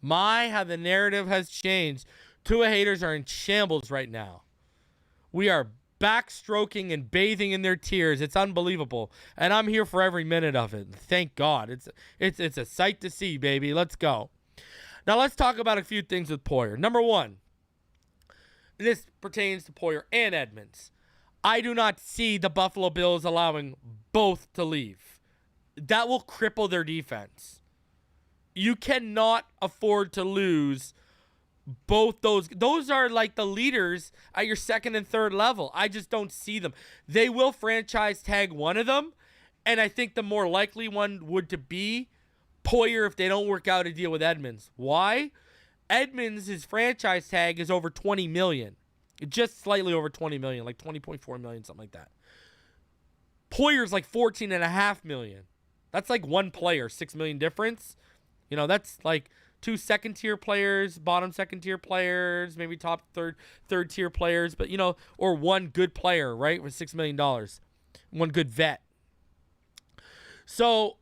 How the narrative has changed. Tua haters are in shambles right now. We are backstroking and bathing in their tears. It's unbelievable. And I'm here for every minute of it. Thank God. It's a sight to see, baby. Let's go. Now let's talk about a few things with Poyer. Number one, this pertains to Poyer and Edmonds. I do not see the Buffalo Bills allowing both to leave. That will cripple their defense. You cannot afford to lose both those. Those are like the leaders at your second and third level. I just don't see them. They will franchise tag one of them, and I think the more likely one would to be Poyer if they don't work out a deal with Edmonds. Why? Edmonds, his franchise tag is over $20 million. Just slightly over $20 million, like $20.4 million, something like that. Poyer's like $14.5 million. That's like one player, $6 million difference. That's like two second-tier players, bottom second-tier players, maybe top third-tier players, but, or one good player, right, with $6 million. One good vet. So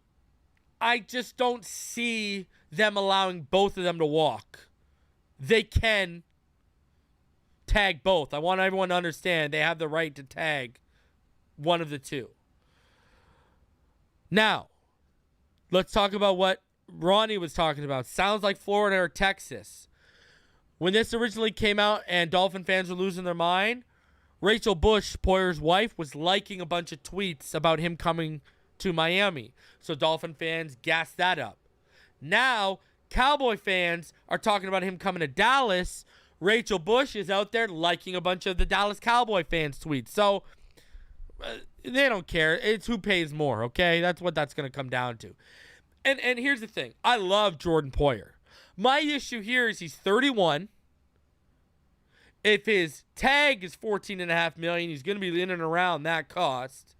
I just don't see them allowing both of them to walk. They can tag both. I want everyone to understand they have the right to tag one of the two. Now, let's talk about what Ronnie was talking about. Sounds like Florida or Texas. When this originally came out and Dolphin fans were losing their mind, Rachel Bush, Poyer's wife, was liking a bunch of tweets about him coming to Miami. So Dolphin fans gassed that up. Now, Cowboy fans are talking about him coming to Dallas. Rachel Bush is out there liking a bunch of the Dallas Cowboy fans' tweets. So they don't care. It's who pays more, okay? That's what that's going to come down to. And here's the thing. I love Jordan Poyer. My issue here is he's 31. If his tag is $14.5 million, he's going to be in and around that cost.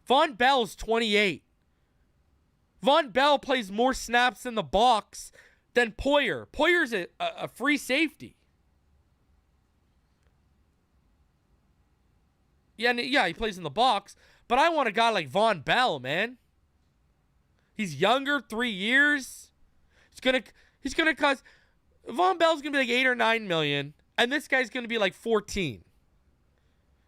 Von Bell's 28. Von Bell plays more snaps in the box than Poyer. Poyer's a free safety. Yeah, he plays in the box, but I want a guy like Von Bell, man. He's younger, 3 years. He's gonna cost. Von Bell's gonna be like $8 or $9 million, and this guy's gonna be like 14.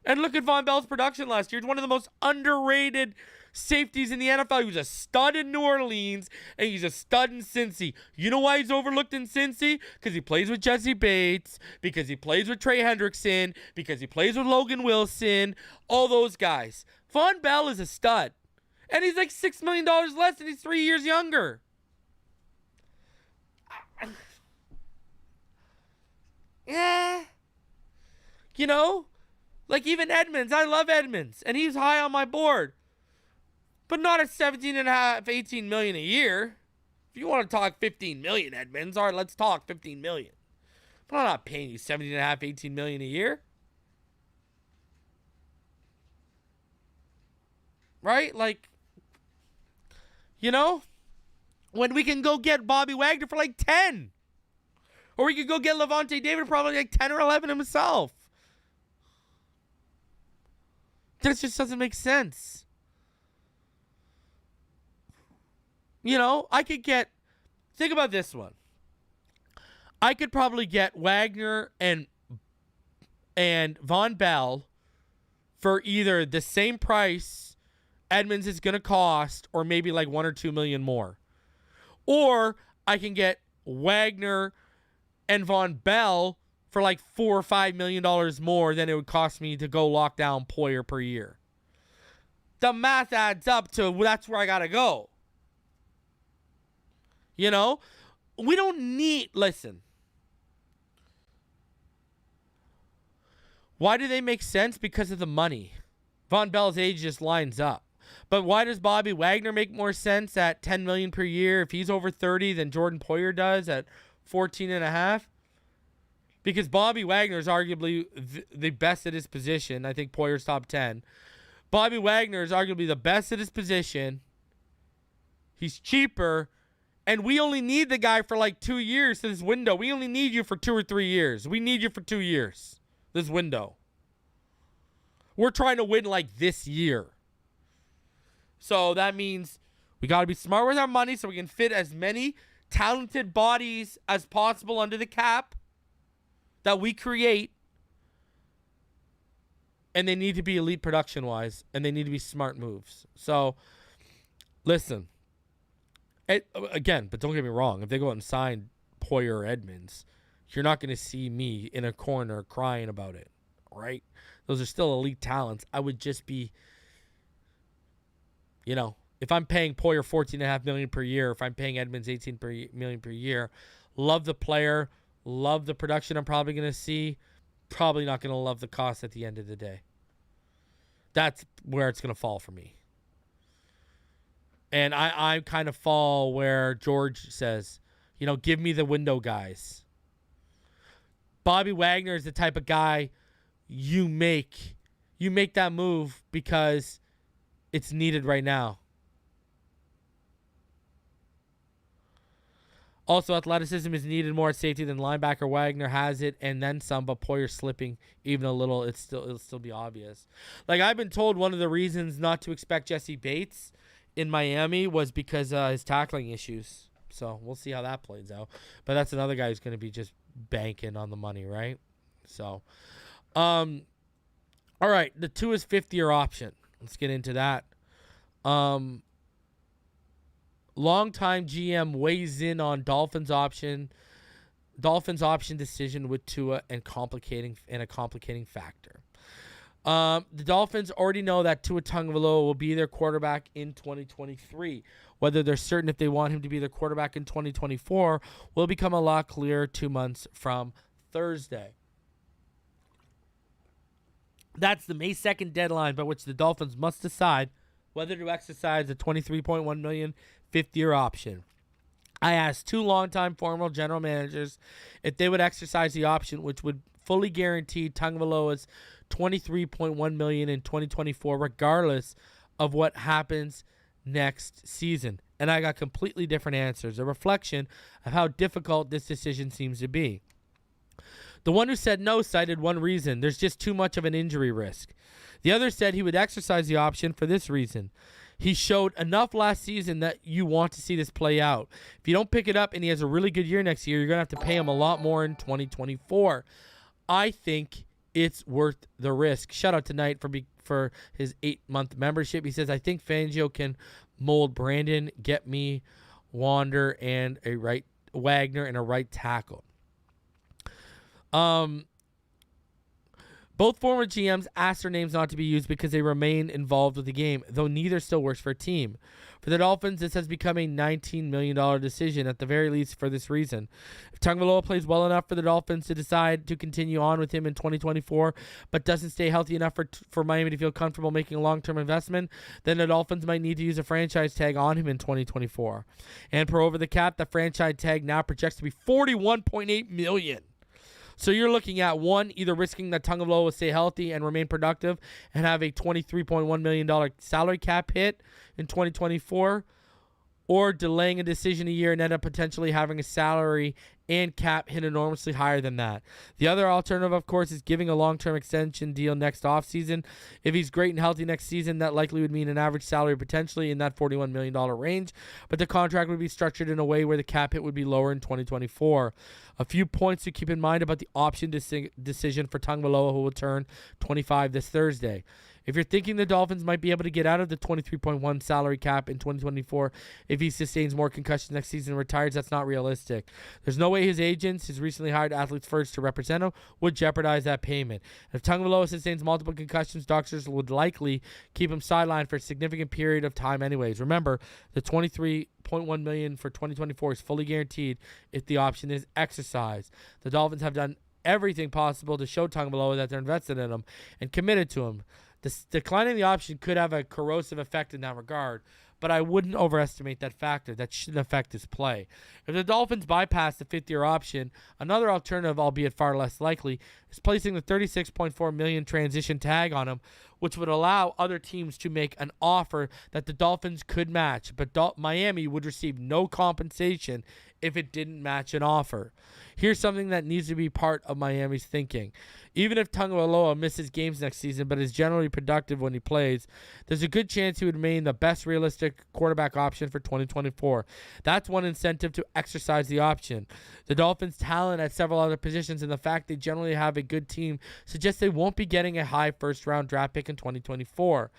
And look at Von Bell's production last year. He's one of the most underrated safeties in the NFL. He was a stud in New Orleans, and he's a stud in Cincy. You know why he's overlooked in Cincy? Because he plays with Jesse Bates, because he plays with Trey Hendrickson, because he plays with Logan Wilson, all those guys. Von Bell is a stud. And he's like $6 million less, and he's 3 years younger. Yeah. You know? Like even Edmonds. I love Edmonds. And he's high on my board. But not at 17.5, 18 million a year. If you want to talk 15 million, Edmonds, all right, let's talk 15 million. But I'm not paying you 17.5, 18 million a year. Right? Like, you know, when we can go get Bobby Wagner for like 10. Or we could go get Levante David for probably like 10 or 11 himself. That just doesn't make sense. You know, I could get, think about this one. I could probably get Wagner and Von Bell for either the same price Edmonds is going to cost or maybe like 1 or 2 million more. Or I can get Wagner and Von Bell for like $4 or $5 million more than it would cost me to go lock down Poyer per year. The math adds up to that's where I got to go. You know, we don't need, listen. Why do they make sense? Because of the money. Von Bell's age just lines up. But why does Bobby Wagner make more sense at $10 million per year if he's over 30 than Jordan Poyer does at 14.5? Because Bobby Wagner is arguably the best at his position. I think Poyer's top 10. Bobby Wagner is arguably the best at his position. He's cheaper. And we only need the guy for like 2 years to this window. We only need you for 2 or 3 years. We need you for 2 years. This window. We're trying to win like this year. So that means we got to be smart with our money so we can fit as many talented bodies as possible under the cap that we create. And they need to be elite production-wise. And they need to be smart moves. So, listen. Again, but don't get me wrong. If they go out and sign Poyer or Edmonds, you're not going to see me in a corner crying about it, right? Those are still elite talents. I would just be, you know, if I'm paying Poyer $14.5 million per year, if I'm paying Edmonds $18 million per year, love the player, love the production I'm probably going to see, probably not going to love the cost at the end of the day. That's where it's going to fall for me. And I kind of fall where George says, you know, give me the window guys. Bobby Wagner is the type of guy you make that move because it's needed right now. Also, athleticism is needed more at safety than linebacker. Wagner has it and then some, but Poyer slipping even a little. It'll still be obvious. Like I've been told, one of the reasons not to expect Jesse Bates in Miami was because his tackling issues. So we'll see how that plays out. But that's another guy who's going to be just banking on the money, right? So, all right, the Tua's fifth-year option. Let's get into that. Longtime GM weighs in on Dolphins option decision with Tua and a complicating factor. The Dolphins already know that Tua Tagovailoa will be their quarterback in 2023. Whether they're certain if they want him to be their quarterback in 2024 will become a lot clearer 2 months from Thursday. That's the May 2nd deadline by which the Dolphins must decide whether to exercise the $23.1 million fifth-year option. I asked 2 longtime former general managers if they would exercise the option, which would fully guarantee Tagovailoa's $23.1 million in 2024, regardless of what happens next season. And I got completely different answers, a reflection of how difficult this decision seems to be. The one who said no cited one reason: there's just too much of an injury risk. The other said he would exercise the option for this reason: he showed enough last season that you want to see this play out. If you don't pick it up and he has a really good year next year, you're going to have to pay him a lot more in 2024. I think it's worth the risk. Shout out to Knight for his 8-month membership. He says, I think Fangio can mold Brandon, get me Wander and Wagner and a right tackle. But Both former GMs asked their names not to be used because they remain involved with the game, though neither still works for a team. For the Dolphins, this has become a $19 million decision, at the very least for this reason. If Tagovailoa plays well enough for the Dolphins to decide to continue on with him in 2024, but doesn't stay healthy enough for Miami to feel comfortable making a long-term investment, then the Dolphins might need to use a franchise tag on him in 2024. And per over the cap, the franchise tag now projects to be $41.8 million. So you're looking at one, either risking that Tagovailoa will stay healthy and remain productive and have a $23.1 million salary cap hit in 2024, or delaying a decision a year and end up potentially having a salary and cap hit enormously higher than that. The other alternative, of course, is giving a long-term extension deal next offseason. If he's great and healthy next season, that likely would mean an average salary potentially in that $41 million range, but the contract would be structured in a way where the cap hit would be lower in 2024. A few points to keep in mind about the option decision for Tagovailoa, who will turn 25 this Thursday. If you're thinking the Dolphins might be able to get out of the 23.1 salary cap in 2024 if he sustains more concussions next season and retires, that's not realistic. There's no way his agents, his recently hired athletes first to represent him, would jeopardize that payment. If Tagovailoa sustains multiple concussions, doctors would likely keep him sidelined for a significant period of time anyways. Remember, the $23.1 million for 2024 is fully guaranteed if the option is exercised. The Dolphins have done everything possible to show Tagovailoa that they're invested in him and committed to him. Declining the option could have a corrosive effect in that regard, but I wouldn't overestimate that factor. That shouldn't affect his play. If the Dolphins bypass the fifth-year option, another alternative, albeit far less likely, is placing the $36.4 million transition tag on him, which would allow other teams to make an offer that the Dolphins could match, but Miami would receive no compensation if it didn't match an offer. Here's something that needs to be part of Miami's thinking. Even if Tagovailoa misses games next season but is generally productive when he plays, there's a good chance he would remain the best realistic quarterback option for 2024. That's one incentive to exercise the option. The Dolphins' talent at several other positions and the fact they generally have a good team suggests they won't be getting a high first-round draft pick in 2024.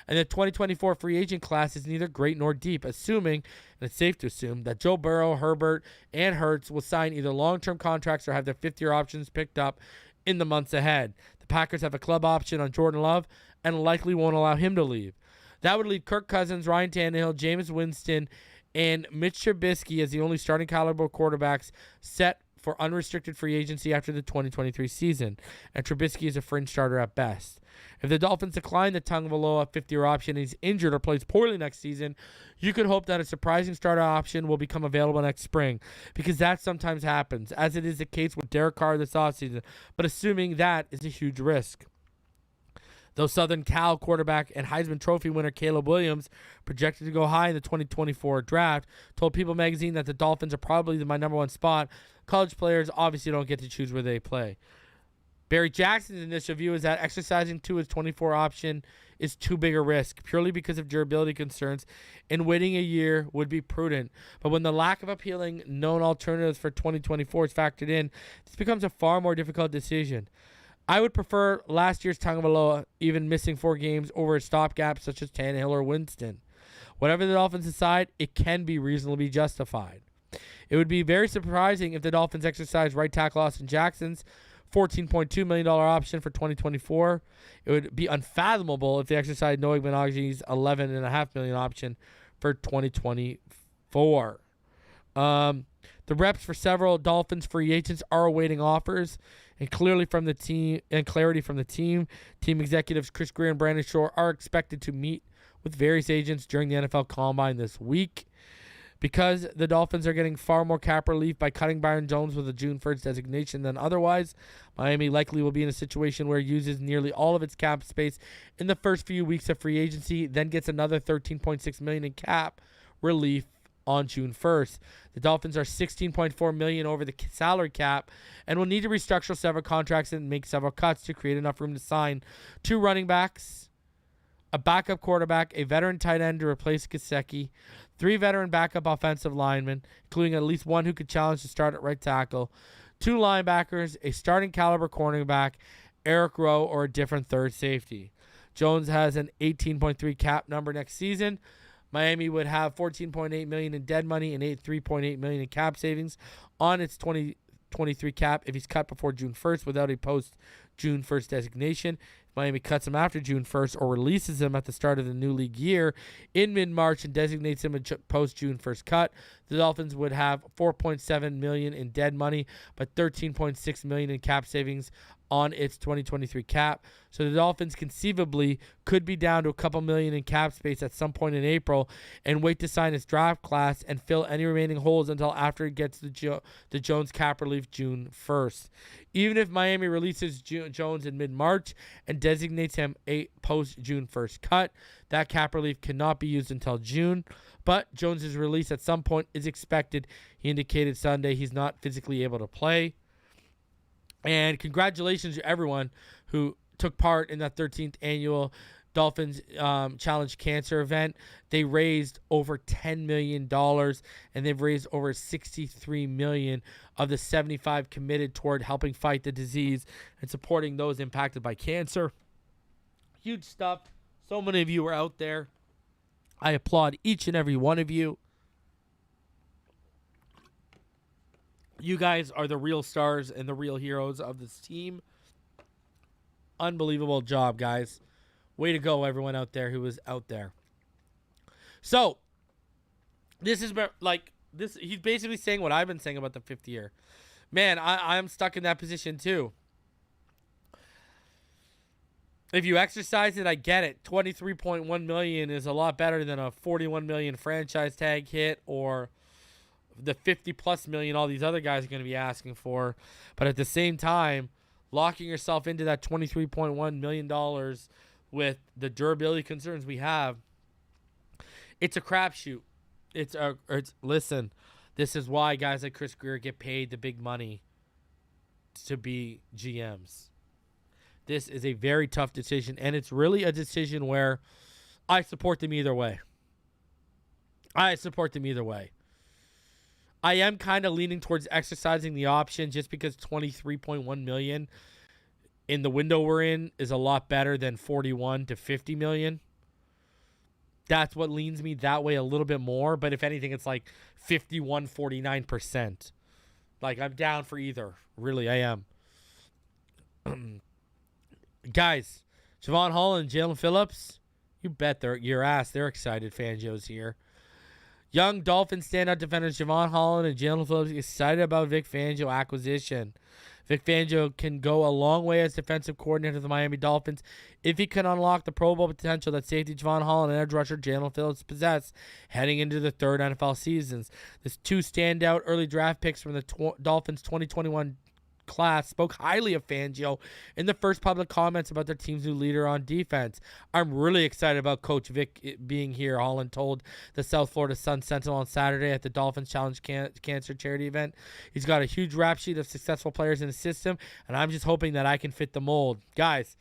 And the 2024 free agent class is neither great nor deep, assuming, and it's safe to assume, that Joe Burrow, Herbert, and Hurts will sign either long-term contracts or have their fifth-year options picked up in the months ahead. The Packers have a club option on Jordan Love and likely won't allow him to leave. That would leave Kirk Cousins, Ryan Tannehill, Jameis Winston, and Mitch Trubisky as the only starting caliber quarterbacks set for unrestricted free agency after the 2023 season, and Trubisky is a fringe starter at best. If the Dolphins decline the Tagovailoa fifth-year option and he's injured or plays poorly next season, you could hope that a surprising starter option will become available next spring, because that sometimes happens, as it is the case with Derek Carr this offseason, but assuming that is a huge risk. Though Southern Cal quarterback and Heisman Trophy winner Caleb Williams, projected to go high in the 2024 draft, told People magazine that the Dolphins are probably my number one spot, college players obviously don't get to choose where they play. Barry Jackson's initial view is that exercising Tua's 24 option is too big a risk, purely because of durability concerns, and waiting a year would be prudent. But when the lack of appealing known alternatives for 2024 is factored in, this becomes a far more difficult decision. I would prefer last year's Tagovailoa, even missing 4 games, over a stopgap such as Tannehill or Winston. Whatever the Dolphins decide, it can be reasonably justified. It would be very surprising if the Dolphins exercise right tackle Austin Jackson's $14.2 million option for 2024. It would be unfathomable if they exercised Noah Benogany's $11.5 million option for 2024. The reps for several Dolphins free agents are awaiting offers, and clarity from the team. Team executives Chris Greer and Brandon Shore are expected to meet with various agents during the NFL Combine this week. Because the Dolphins are getting far more cap relief by cutting Byron Jones with a June 1st designation than otherwise, Miami likely will be in a situation where it uses nearly all of its cap space in the first few weeks of free agency, then gets another $13.6 million in cap relief on June 1st. The Dolphins are $16.4 million over the salary cap and will need to restructure several contracts and make several cuts to create enough room to sign 2 running backs, a backup quarterback, a veteran tight end to replace Gesicki, 3 veteran backup offensive linemen, including at least one who could challenge to start at right tackle, 2 linebackers, a starting caliber cornerback, Eric Rowe, or a different third safety. Jones has an 18.3 cap number next season. Miami would have $14.8 million in dead money and $3.8 million in cap savings on its 2023 cap if he's cut before June 1st without a post June 1st designation. Miami cuts him after June 1st or releases him at the start of the new league year in mid-March and designates him a post-June 1st cut. The Dolphins would have $4.7 million in dead money, but $13.6 million in cap savings on its 2023 cap. So the Dolphins conceivably could be down to a couple million in cap space at some point in April and wait to sign its draft class and fill any remaining holes until after it gets the Jones cap relief June 1st. Even if Miami releases Jones in mid-March and designates him a post-June 1st cut, that cap relief cannot be used until June. But Jones' release at some point is expected. He indicated Sunday he's not physically able to play. And congratulations to everyone who took part in that 13th annual Dolphins Challenge Cancer event. They raised over $10 million, and they've raised over $63 million of the $75 committed toward helping fight the disease and supporting those impacted by cancer. Huge stuff. So many of you are out there. I applaud each and every one of you. You guys are the real stars and the real heroes of this team. Unbelievable job, guys. Way to go, everyone out there who was out there. So, this is like this. He's basically saying what I've been saying about the 5th year. Man, I'm stuck in that position too. If you exercise it, I get it. $23.1 million is a lot better than a $41 million franchise tag hit or the 50+ million all these other guys are going to be asking for. But at the same time, locking yourself into that $23.1 million with the durability concerns we have, it's a crapshoot. Listen, this is why guys like Chris Greer get paid the big money to be GMs. This is a very tough decision, and it's really a decision where I support them either way. I am kind of leaning towards exercising the option just because $23.1 million in the window we're in is a lot better than $41 to $50 million. That's what leans me that way a little bit more. But if anything, it's like 49%. Like, I'm down for either. Really, I am. Guys, Jevon, Holland, Jaelan, Phillips, you bet your ass they're excited Fangio's here. Young Dolphins standout defenders Jevon, Holland and Jaelan Phillips excited about Vic Fangio acquisition. Vic Fangio can go a long way as defensive coordinator of the Miami Dolphins if he can unlock the Pro Bowl potential that safety Jevon Holland and edge rusher Jaelan Phillips possess heading into the third NFL seasons. These two standout early draft picks from the Dolphins 2021 class spoke highly of Fangio in the first public comments about their team's new leader on defense. I'm really excited about Coach Vic being here, Holland told the South Florida Sun-Sentinel on Saturday at the Dolphins Challenge Cancer charity event. He's got a huge rap sheet of successful players in his system, and I'm just hoping that I can fit the mold. Guys,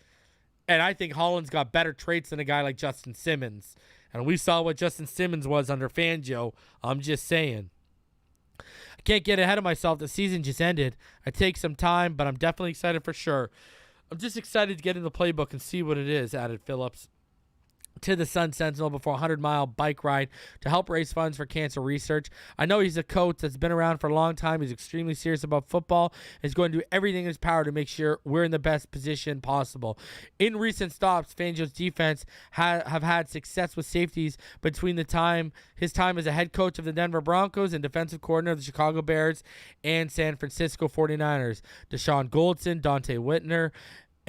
and I think Holland's got better traits than a guy like Justin Simmons. And we saw what Justin Simmons was under Fangio. I'm just saying. I can't get ahead of myself. The season just ended. I take some time, but I'm definitely excited for sure. I'm just excited to get in the playbook and see what it is, added Phillips to the Sun-Sentinel before a 100-mile bike ride to help raise funds for cancer research. I know he's a coach that's been around for a long time. He's extremely serious about football. He's going to do everything in his power to make sure we're in the best position possible. In recent stops, Fangio's defense have had success with safeties between his time as a head coach of the Denver Broncos and defensive coordinator of the Chicago Bears and San Francisco 49ers. Deshaun Goldson, Dante Whitner,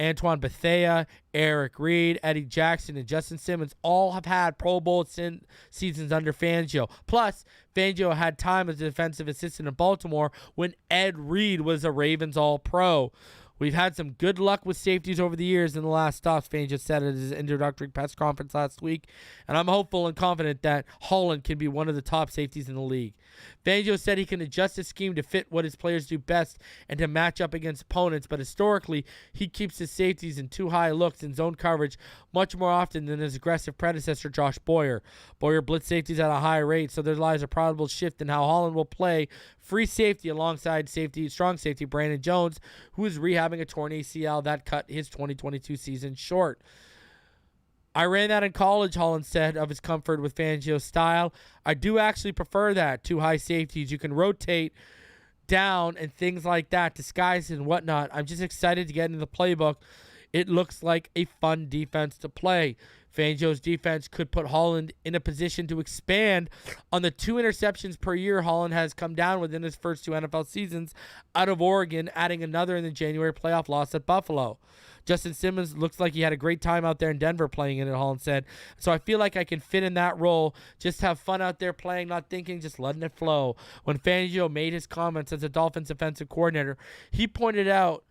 Antoine Bethea, Eric Reed, Eddie Jackson, and Justin Simmons all have had Pro Bowl seasons under Fangio. Plus, Fangio had time as a defensive assistant in Baltimore when Ed Reed was a Ravens All-Pro. We've had some good luck with safeties over the years in the last stops, Fangio said at his introductory press conference last week, and I'm hopeful and confident that Holland can be one of the top safeties in the league. Fangio said he can adjust his scheme to fit what his players do best and to match up against opponents, but historically, he keeps his safeties in too high looks and zone coverage much more often than his aggressive predecessor, Josh Boyer. Boyer blitz safeties at a high rate, so there lies a probable shift in how Holland will play free safety alongside strong safety Brandon Jones, who is rehabbing a torn ACL that cut his 2022 season short. I ran that in college, Holland said, of his comfort with Fangio's style. I do actually prefer that, two high safeties. You can rotate down and things like that, disguise and whatnot. I'm just excited to get into the playbook. It looks like a fun defense to play. Fangio's defense could put Holland in a position to expand on the 2 interceptions per year Holland has come down within his first 2 NFL seasons out of Oregon, adding another in the January playoff loss at Buffalo. Justin Simmons looks like he had a great time out there in Denver playing in it, Holland said. So I feel like I can fit in that role, just have fun out there playing, not thinking, just letting it flow. When Fangio made his comments as a Dolphins offensive coordinator, he pointed out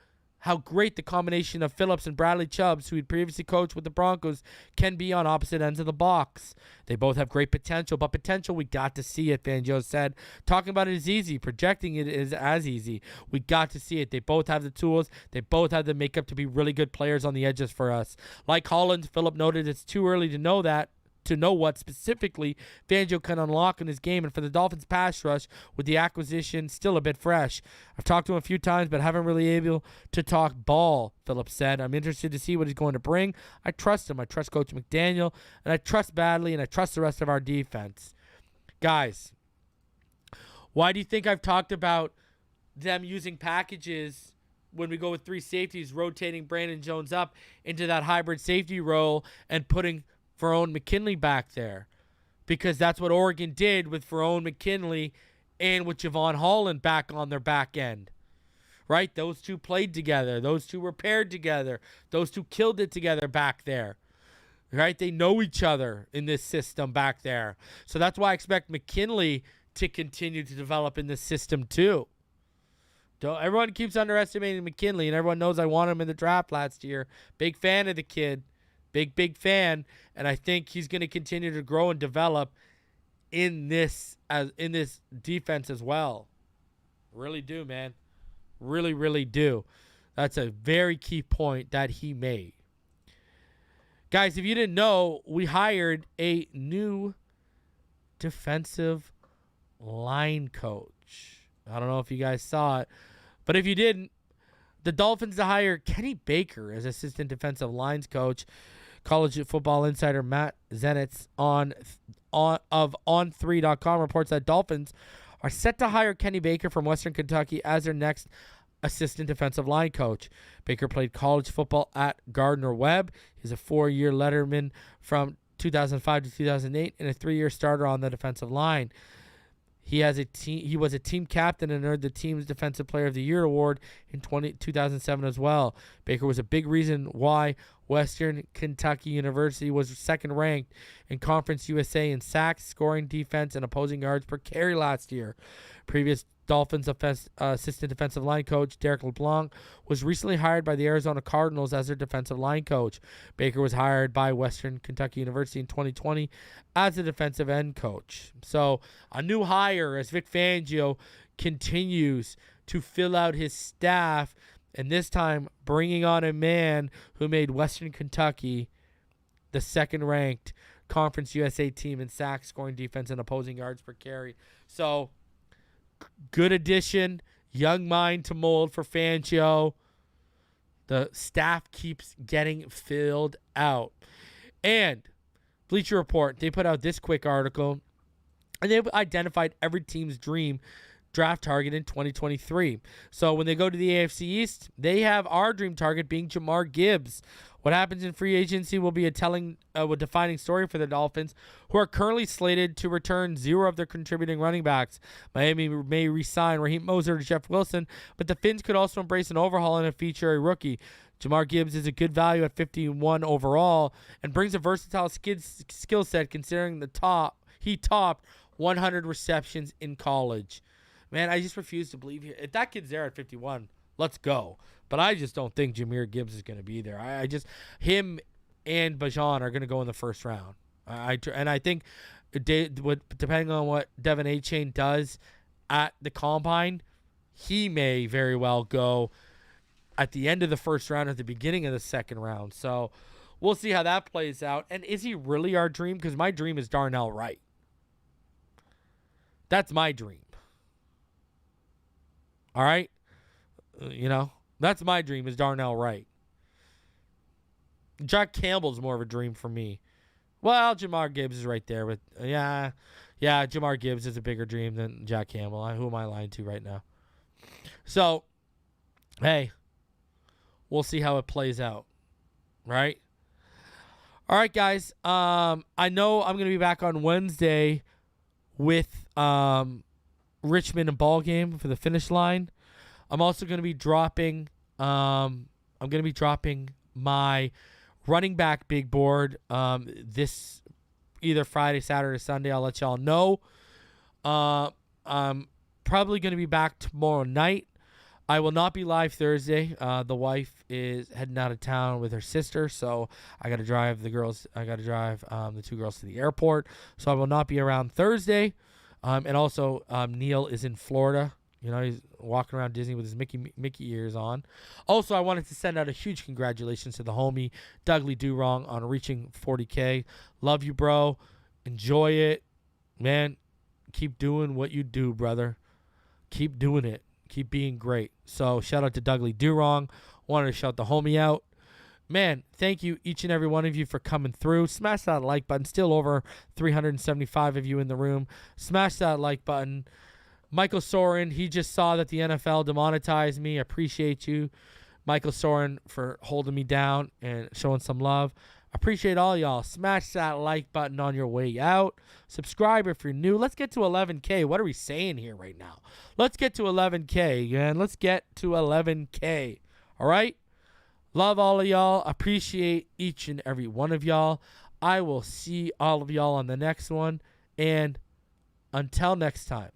how great the combination of Phillips and Bradley Chubbs, who he'd previously coached with the Broncos, can be on opposite ends of the box. They both have great potential, but potential, we got to see it, Fangio said. Talking about it is easy. Projecting it is as easy. We got to see it. They both have the tools. They both have the makeup to be really good players on the edges for us. Like Holland, Phillip noted it's too early to know what specifically Fangio can unlock in his game, and for the Dolphins pass rush with the acquisition still a bit fresh. I've talked to him a few times, but haven't really able to talk ball, Phillips said. I'm interested to see what he's going to bring. I trust him. I trust Coach McDaniel, and I trust Badley, and I trust the rest of our defense. Guys, why do you think I've talked about them using packages when we go with 3 safeties, rotating Brandon Jones up into that hybrid safety role and putting Verone McKinley back there? Because that's what Oregon did with Verone McKinley and with Jevon Holland back on their back end. Right? Those two played together. Those two were paired together. Those two killed it together back there. Right? They know each other in this system back there. So that's why I expect McKinley to continue to develop in this system too. Everyone keeps underestimating McKinley, and everyone knows I wanted him in the draft last year. Big fan of the kid. Big fan, and I think he's going to continue to grow and develop in this defense as well. Really do, man. Really do. That's a very key point that he made. Guys, if you didn't know, we hired a new defensive line coach. I don't know if you guys saw it, but if you didn't, the Dolphins to hire Kenny Baker as assistant defensive lines coach. College Football Insider Matt Zenitz of On3.com reports that Dolphins are set to hire Kenny Baker from Western Kentucky as their next assistant defensive line coach. Baker played college football at Gardner-Webb. He's a 4-year letterman from 2005 to 2008 and a 3-year starter on the defensive line. He was a team captain and earned the team's Defensive Player of the Year award in 2007 as well. Baker was a big reason why Western Kentucky University was second ranked in Conference USA in sacks, scoring, defense, and opposing yards per carry last year. Previous Dolphins assistant defensive line coach Derek LeBlanc was recently hired by the Arizona Cardinals as their defensive line coach. Baker was hired by Western Kentucky University in 2020 as a defensive end coach. So a new hire as Vic Fangio continues to fill out his staff, and this time bringing on a man who made Western Kentucky the second-ranked Conference USA team in sacks, scoring, defense, and opposing yards per carry. So good addition, young mind to mold for Fangio. The staff keeps getting filled out. And Bleacher Report, they put out this quick article, and they've identified every team's dream draft target in 2023. So when they go to the AFC East, they have our dream target being Jahmyr Gibbs. What happens in free agency will be a defining story for the Dolphins, who are currently slated to return 0 of their contributing running backs. Miami may re-sign Raheem Mostert to Jeff Wilson, but the Fins could also embrace an overhaul and feature a rookie. Jahmyr Gibbs is a good value at 51 overall and brings a versatile skill set considering he topped 100 receptions in college. Man, I just refuse to believe it. If that kid's there at 51, let's go. But I just don't think Jahmyr Gibbs is going to be there. Him and Bajan are going to go in the first round. And I think depending on what Devin Achane does at the Combine, he may very well go at the end of the first round, at the beginning of the second round. So we'll see how that plays out. And is he really our dream? Because my dream is Darnell Wright. That's my dream. All right? That's my dream is Darnell Wright. Jack Campbell's more of a dream for me. Well, Jahmyr Gibbs is right there. But Jahmyr Gibbs is a bigger dream than Jack Campbell. Who am I lying to right now? So, hey, we'll see how it plays out, right? All right, guys. I know I'm going to be back on Wednesday with Richmond and ball game for the finish line. I'm also going to be dropping my running back big board this either Friday, Saturday, Sunday. I'll let y'all know. I'm probably going to be back tomorrow night. I will not be live Thursday. The wife is heading out of town with her sister, so I got to drive the girls. I got to drive the two girls to the airport, so I will not be around Thursday. And also, Neil is in Florida. You know, he's walking around Disney with his Mickey ears on. Also, I wanted to send out a huge congratulations to the homie, Dougley Durong, on reaching 40K. Love you, bro. Enjoy it. Man, keep doing what you do, brother. Keep doing it. Keep being great. So, shout out to Dougley Durong. Wanted to shout the homie out. Man, thank you, each and every one of you, for coming through. Smash that like button. Still over 375 of you in the room. Smash that like button. Michael Soren, he just saw that the NFL demonetized me. Appreciate you, Michael Soren, for holding me down and showing some love. Appreciate all y'all. Smash that like button on your way out. Subscribe if you're new. Let's get to 11K. What are we saying here right now? Let's get to 11K, man. Let's get to 11K. All right? Love all of y'all. Appreciate each and every one of y'all. I will see all of y'all on the next one. And until next time.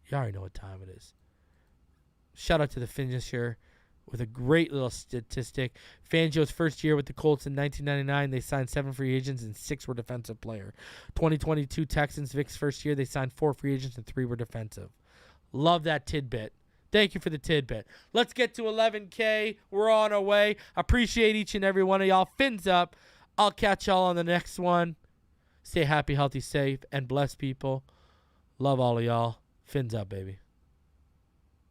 You already know what time it is. Shout out to the finisher with a great little statistic. Fangio's first year with the Colts in 1999, they signed 7 free agents and 6 were defensive player. 2022 Texans, Vic's first year, they signed 4 free agents and 3 were defensive. Love that tidbit. Thank you for the tidbit. Let's get to 11K. We're on our way. Appreciate each and every one of y'all. Fins up. I'll catch y'all on the next one. Stay happy, healthy, safe, and blessed, people. Love all of y'all. Fins up, baby.